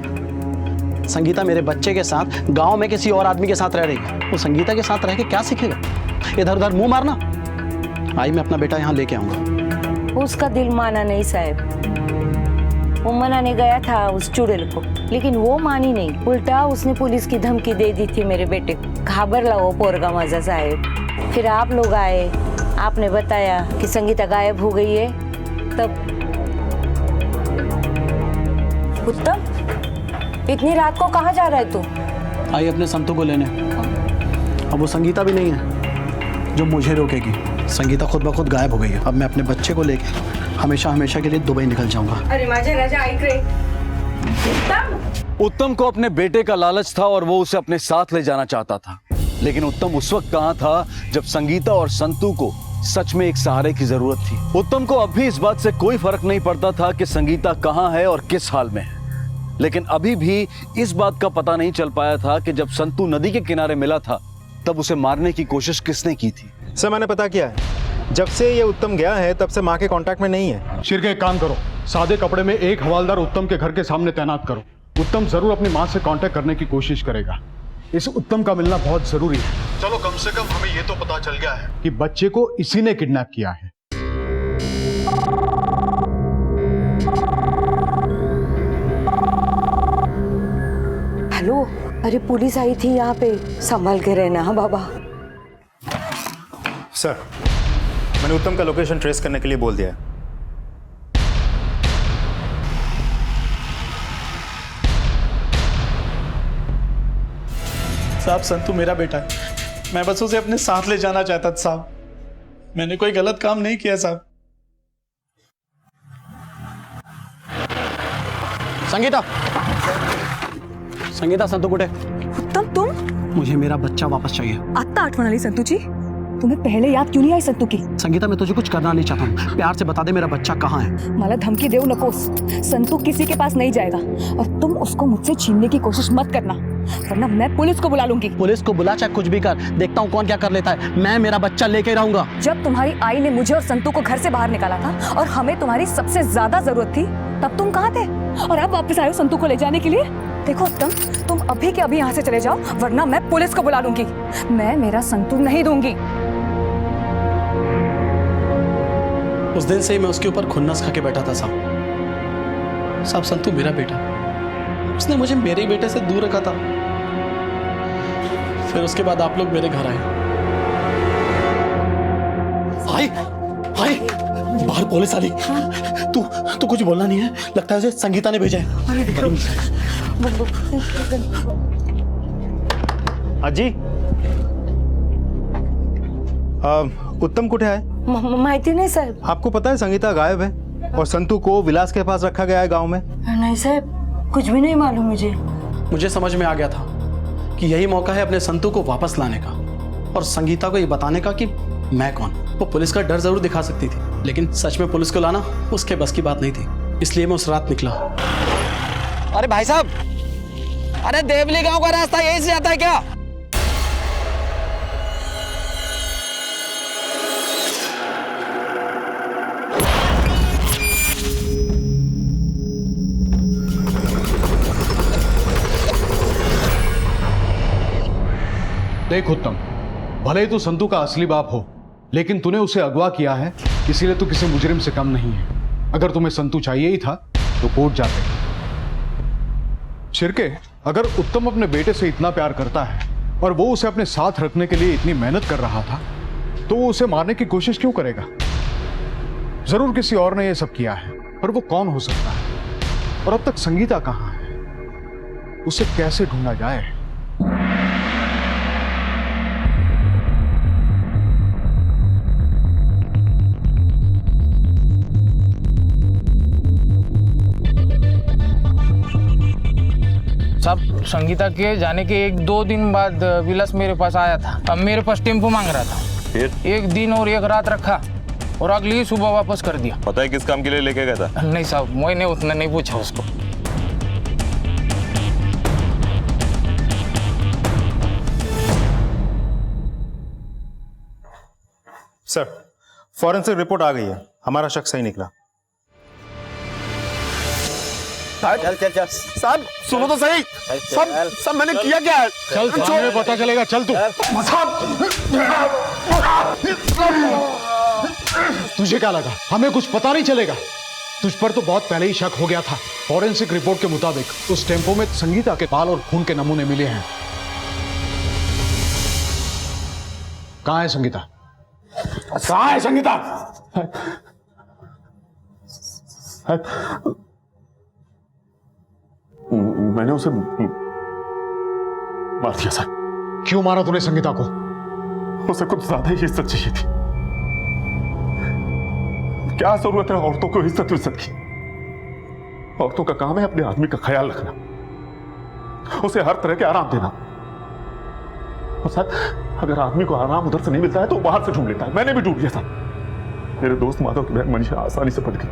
संगीता मेरे बच्चे के साथ गांव में किसी और आदमी के साथ रह रही है। वो संगीता के साथ रह के क्या सीखेगा? इधर उधर मुंह मारना। आई, मैं अपना बेटा यहाँ लेके आऊंगा। उसका दिल माना नहीं साहब। वो मनाने गया था उस चुड़ैल को, लेकिन वो मानी नहीं। उल्टा उसने पुलिस की धमकी दे दी थी मेरे बेटे को। घाबरला वो पोरगा मजा साहब। फिर आप लोग आए, आपने बताया कि संगीता गायब हो गई है। तब उत्तम, इतनी रात को कहाँ जा रहा है तू? आई अपने संतू को लेने। अब वो संगीता भी नहीं है जो मुझे रोकेगी। संगीता खुद ब खुद गायब हो गई है। अब मैं अपने बच्चे को लेके हमेशा हमेशा के लिए दुबई निकल जाऊंगा। अरे माझे राजा ऐक रे। उत्तम को अपने बेटे का लालच था और वो उसे अपने साथ ले जाना चाहता था। लेकिन उत्तम उस वक्त कहाँ था जब संगीता और संतू को सच में एक सहारे की जरूरत थी। उत्तम को अब भी इस बात से कोई फर्क नहीं पड़ता था कि संगीता कहाँ है और किस हाल में है। लेकिन अभी भी इस बात का पता नहीं चल पाया था कि जब संतू नदी के किनारे मिला था तब उसे मारने की कोशिश किसने की थी। सर, मैंने पता किया है। जब से ये उत्तम गया है तब से माँ के कांटेक्ट में नहीं है। शिरके, एक काम करो, सादे कपड़े में एक हवालदार उत्तम के घर के सामने तैनात करो। उत्तम जरूर अपनी माँ से कांटेक्ट करने की कोशिश करेगा। इस उत्तम का मिलना बहुत जरूरी है। चलो, कम से कम हमें ये तो पता चल गया है कि बच्चे को इसी ने किडनैप किया है। हेलो, अरे पुलिस आई थी यहाँ पे, संभाल के रहना। हाँ बाबा। सर, मैंने उत्तम का लोकेशन ट्रेस करने के लिए बोल दिया है। साहब, संतू मेरा बेटा है। मैं बस उसे अपने साथ ले जाना चाहता था साहब। मैंने कोई गलत काम नहीं किया साहब। संगीता, संगीता, संतू कुठे? उत्तम, तुम? मुझे मेरा बच्चा वापस चाहिए। आता आठवण आली संतू जी? तुम्हें पहले याद क्यों नहीं आई संतू की? संगीता, मैं तुझे कुछ करना नहीं चाहता हूँ। प्यार से बता दे मेरा बच्चा कहाँ है। मला धमकी देऊ नकोस। संतू किसी के पास नहीं जाएगा और तुम उसको मुझसे छीनने की कोशिश मत करना, वरना मैं पुलिस को बुला लूंगी। पुलिस को बुला, चाहे कुछ भी कर, देखता हूँ कौन क्या कर लेता है। मैं मेरा बच्चा लेके रहूंगा। जब तुम्हारी आई ने मुझे और संतू को घर से बाहर निकाला था और हमें तुम्हारी सबसे ज्यादा जरूरत थी, तब तुम कहाँ थे? और अब वापस आए हो संतू को ले जाने के लिए? देखो उत्तम, तुम अभी के अभी यहाँ से चले जाओ, वरना मैं पुलिस को बुला लूंगी। मैं मेरा संतू नहीं दूंगी। उस दिन से ही मैं उसके ऊपर खुन्नस खा के बैठा था साहब। साहब, संतू मेरा बेटा, उसने मुझे मेरे ही बेटे से दूर रखा था। फिर उसके बाद आप लोग मेरे घर आए। बाहर पुलिस आ गई। तू कुछ बोलना नहीं है? लगता है उसे संगीता ने भेजा है। अजी, उत्तम कुठे है? माहिती नहीं साहब। आपको पता है संगीता गायब है और संतू को विलास के पास रखा गया है गांव में। नहीं साहब, कुछ भी नहीं मालूम मुझे। मुझे समझ में आ गया था कि यही मौका है अपने संतू को वापस लाने का और संगीता को ये बताने का कि मैं कौन। वो पुलिस का डर जरूर दिखा सकती थी, लेकिन सच में पुलिस को लाना उसके बस की बात नहीं थी। इसलिए मैं उस रात निकला। अरे भाई साहब, अरे देवली गांव का रास्ता यहीं से जाता है क्या? देख उत्तम, भले ही तू संतू का असली बाप हो, लेकिन तूने उसे अगवा किया है, इसीलिए तू किसी मुजरिम से कम नहीं है। अगर तुम्हें संतू चाहिए ही था तो कोर्ट जाते। शिरके, अगर उत्तम अपने बेटे से इतना प्यार करता है और वो उसे अपने साथ रखने के लिए इतनी मेहनत कर रहा था, तो वो उसे मारने की कोशिश क्यों करेगा? जरूर किसी और ने यह सब किया है, पर वो कौन हो सकता है? और अब तक संगीता कहाँ है? उसे कैसे ढूंढा जाए? साहब संगीता के जाने के 1-2 दिन बाद विलास मेरे पास आया था। अब मेरे पास टेम्पो मांग रहा था। फिर 1 दिन और 1 रात रखा और अगली सुबह वापस कर दिया। पता है किस काम के लिए लेके गया था? नहीं साहब, मैंने उतना नहीं पूछा उसको। सर, फॉरेंसिक रिपोर्ट आ गई है, हमारा शक सही निकला। चल चल चल साहब, सुनो तो सही। सब मैंने किया क्या है? चल सामने पता चलेगा, चल तू। तुझे क्या लगा हमें कुछ पता नहीं चलेगा? तुझ पर तो बहुत पहले ही शक हो गया था। फॉरेंसिक रिपोर्ट के मुताबिक उस टेम्पो में संगीता के बाल और खून के नमूने मिले हैं। कहाँ है संगीता? कहाँ है संगीता? मैंने उसे मार दिया सर। क्यों मारा तूने संगीता को? उसे कुछ ज्यादा ही इज्जत चाहिए थी। क्या जरूरत है औरतों को इज्जत की? औरतों का काम है अपने आदमी का ख्याल रखना, उसे हर तरह के आराम देना। और सर, अगर आदमी को आराम उधर से नहीं मिलता है तो बाहर से ढूंढ लेता है। मैंने भी ढूंढ लिया था। मेरे दोस्त माधव की बहन मनीषा आसानी से पट गई।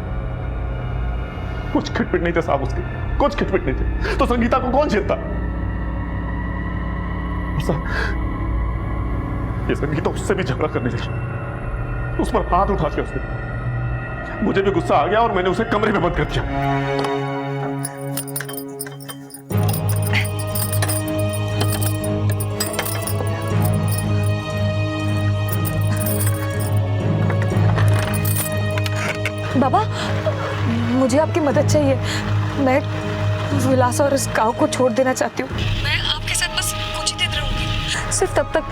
कुछ खिटपिट नहीं थे साहब उसके, कुछ खिटपिट नहीं थे, तो संगीता को कौन छेड़ता? ये संगीता उससे भी झगड़ा करने लगी, उस पर हाथ उठा दिया उसने। मुझे भी गुस्सा आ गया और मैंने उसे कमरे में बंद कर दिया। बाबा, मुझे आपकी मदद चाहिए। मैं विलास और इस गांव को छोड़ देना चाहती हूँ। मैं आपके साथ बस कुछ ही दिन रहूंगी, सिर्फ तब तक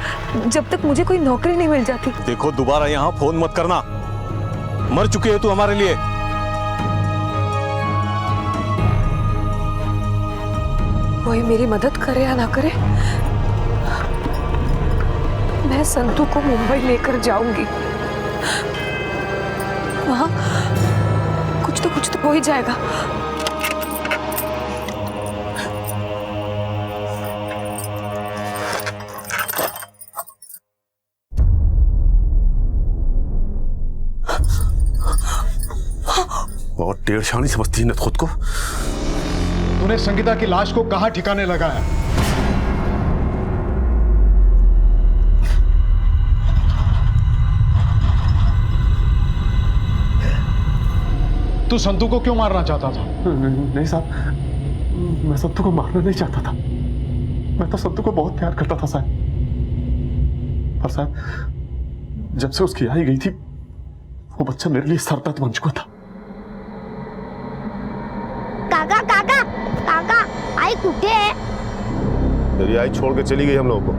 जब तक मुझे कोई नौकरी नहीं मिल जाती। देखो, दोबारा यहाँ फोन मत करना। मर चुकी है तू हमारे लिए। कोई मेरी मदद करे या ना करे, मैं संतू को मुंबई लेकर जाऊंगी। वहां कुछ तो हो ही जाएगा। बहुत टेढ़शानी समझती है खुद को। तूने संगीता की लाश को कहां ठिकाने लगाया? तू संतू को क्यों मारना चाहता था? नहीं साहब, मैं संतू को मारना नहीं चाहता था। मैं तो संतू को बहुत प्यार करता था साहब। पर साहब, जब से उसकी आई गई थी, वो बच्चा मेरे लिए सरदर्द बन चुका था। काका काका काका, आई कुठे है? मेरी आई छोड़ के चली गई हम लोगों को।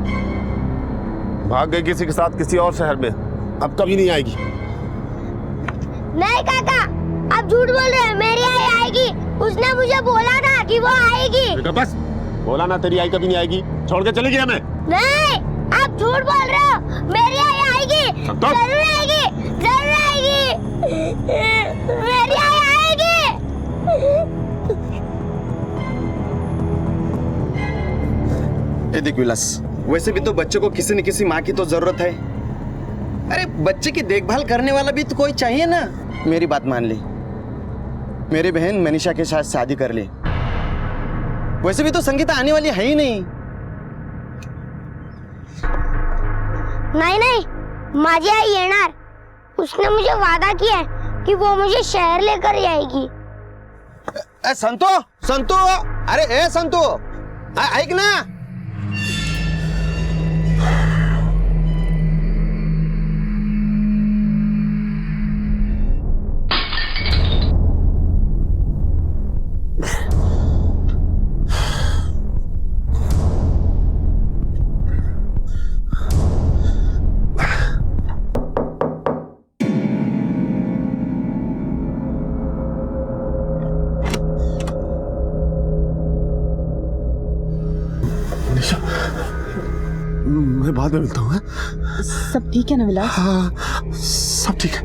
भाग गई किसी के साथ किसी और शहर में। अब कभी नहीं आएगी। नहीं काका, आप झूठ बोल रहे हैं। मेरी आई आएगी। उसने मुझे बोला था कि वो आएगी। बस बोला ना, तेरी आई कभी नहीं आएगी। छोड़ के चली गई हमें। नहीं, आप झूठ बोल रहे हो। मेरी आई आएगी, जरूर आएगी, जरूर आएगी। मेरी आई आएगी। ये देख विलास, वैसे भी तो बच्चे को किसी न किसी माँ की तो जरूरत है। अरे बच्चे की देखभाल करने वाला भी तो कोई चाहिए ना। मेरी बात मान ली, मेरी बहन मनीषा के साथ शादी कर ली। वैसे भी तो संगीता आने वाली है ही नहीं। नहीं, माझी आई येणार। उसने मुझे वादा किया है कि वो मुझे शहर लेकर जाएगी। संतो, संतो, अरे ए संतो, ऐक ना। मैं बाद में मिलता हूँ। सब ठीक है ना विलास? हाँ, सब ठीक है।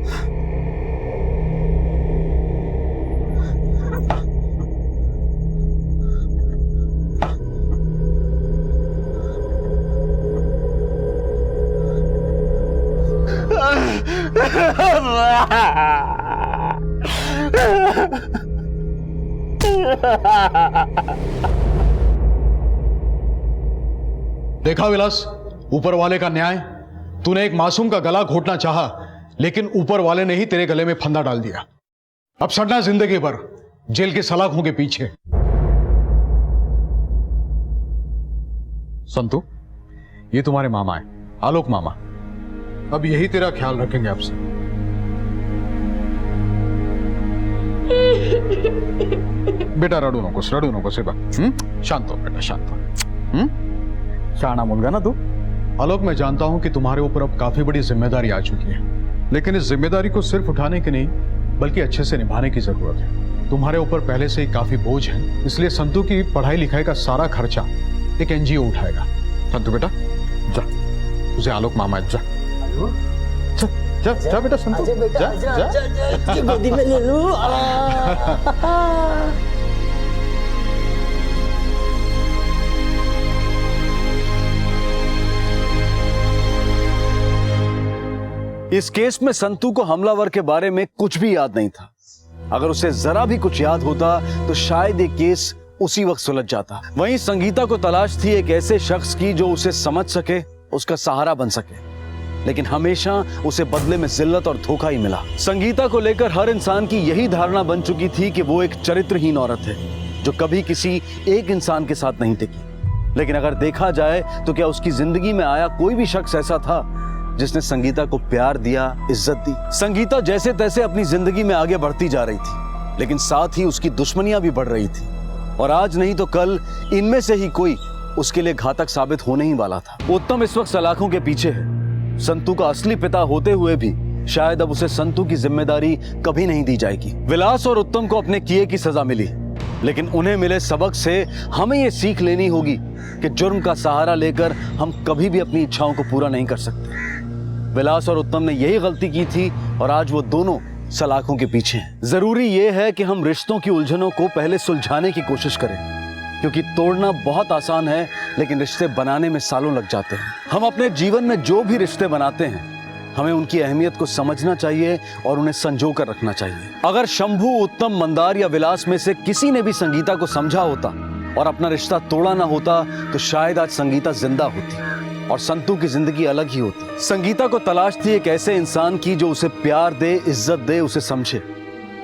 देखा विलास, ऊपर वाले का न्याय। तूने एक मासूम का गला घोटना चाहा, लेकिन ऊपर वाले ने ही तेरे गले में फंदा डाल दिया। अब सड़ना जिंदगी भर जेल के सलाखों के पीछे। संतु, ये तुम्हारे मामा है, आलोक मामा। अब यही तेरा ख्याल रखेंगे आपसे। बेटा रडू नको सेबा। शांत हो बेटा, शांत हो। शाना मुलगा ना तू। आलोक, मैं जानता हूं कि तुम्हारे ऊपर अब काफी बड़ी जिम्मेदारी आ चुकी है, लेकिन इस जिम्मेदारी को सिर्फ उठाने की नहीं, बल्कि अच्छे से निभाने की जरूरत है। तुम्हारे ऊपर पहले से ही काफी बोझ है, इसलिए संतु की पढ़ाई लिखाई का सारा खर्चा एक एनजीओ उठाएगा। संतु बेटा जा, तुझे आलोक मामा जा जा जा बेटा। संतु जा जा, गोदी में ले लूं। इस केस में संतु को हमलावर के बारे में कुछ भी याद नहीं था। अगर उसे जरा भी कुछ याद होता तो शायद ये केस उसी वक्त सुलझ जाता। वहीं संगीता को तलाश थी एक ऐसे शख्स की जो उसे समझ सके, उसका सहारा बन सके, लेकिन हमेशा उसे बदले में जिल्लत और धोखा ही मिला। संगीता को लेकर हर इंसान की यही धारणा बन चुकी थी कि वो एक चरित्रहीन औरत है जो कभी किसी एक इंसान के साथ नहीं टिकी। लेकिन अगर देखा जाए तो क्या उसकी जिंदगी में आया कोई भी शख्स ऐसा था जिसने संगीता को प्यार दिया, इज्जत दी? संगीता जैसे तैसे अपनी जिंदगी में आगे बढ़ती जा रही थी, लेकिन साथ ही उसकी दुश्मनियां भी बढ़ रही थी, और आज नहीं तो कल इनमें से ही कोई उसके लिए घातक साबित होने ही वाला था। उत्तम इस वक्त सलाखों के पीछे है। संतु का असली पिता होते हुए भी शायद अब उसे संतु की जिम्मेदारी कभी नहीं दी जाएगी। विलास और उत्तम को अपने किए की सजा मिली, लेकिन उन्हें मिले सबक से हमें यह सीख लेनी होगी कि जुर्म का सहारा लेकर हम कभी भी अपनी इच्छाओं को पूरा नहीं कर सकते। विलास और उत्तम ने यही गलती की थी और आज वो दोनों सलाखों के पीछे हैं। जरूरी ये है कि हम रिश्तों की उलझनों को पहले सुलझाने की कोशिश करें, क्योंकि तोड़ना बहुत आसान है लेकिन रिश्ते बनाने में सालों लग जाते हैं। हम अपने जीवन में जो भी रिश्ते बनाते हैं, हमें उनकी अहमियत को समझना चाहिए और उन्हें संजो कर रखना चाहिए। अगर शंभू, उत्तम, मंदार या विलास में से किसी ने भी संगीता को समझा होता और अपना रिश्ता तोड़ा ना होता तो शायद आज संगीता जिंदा होती और संतु की जिंदगी अलग ही होती। संगीता को तलाश थी एक ऐसे इंसान की जो उसे प्यार दे, इज्जत दे, उसे समझे,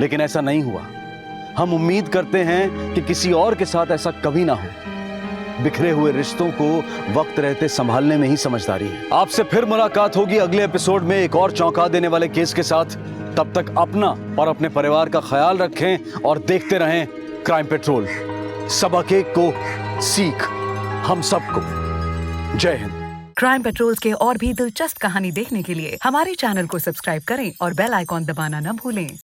लेकिन ऐसा नहीं हुआ। हम उम्मीद करते हैं कि किसी और के साथ ऐसा कभी ना हो। बिखरे हुए रिश्तों को वक्त रहते संभालने में ही समझदारी है। आपसे फिर मुलाकात होगी अगले एपिसोड में एक और चौंका देने वाले केस के साथ। तब तक अपना और अपने परिवार का ख्याल रखें और देखते रहें क्राइम पेट्रोल। सबक एक को सीख हम सबको। जय हिंद। क्राइम पेट्रोल के और भी दिलचस्प कहानी देखने के लिए हमारे चैनल को सब्सक्राइब करें और बेल आइकॉन दबाना न भूलें।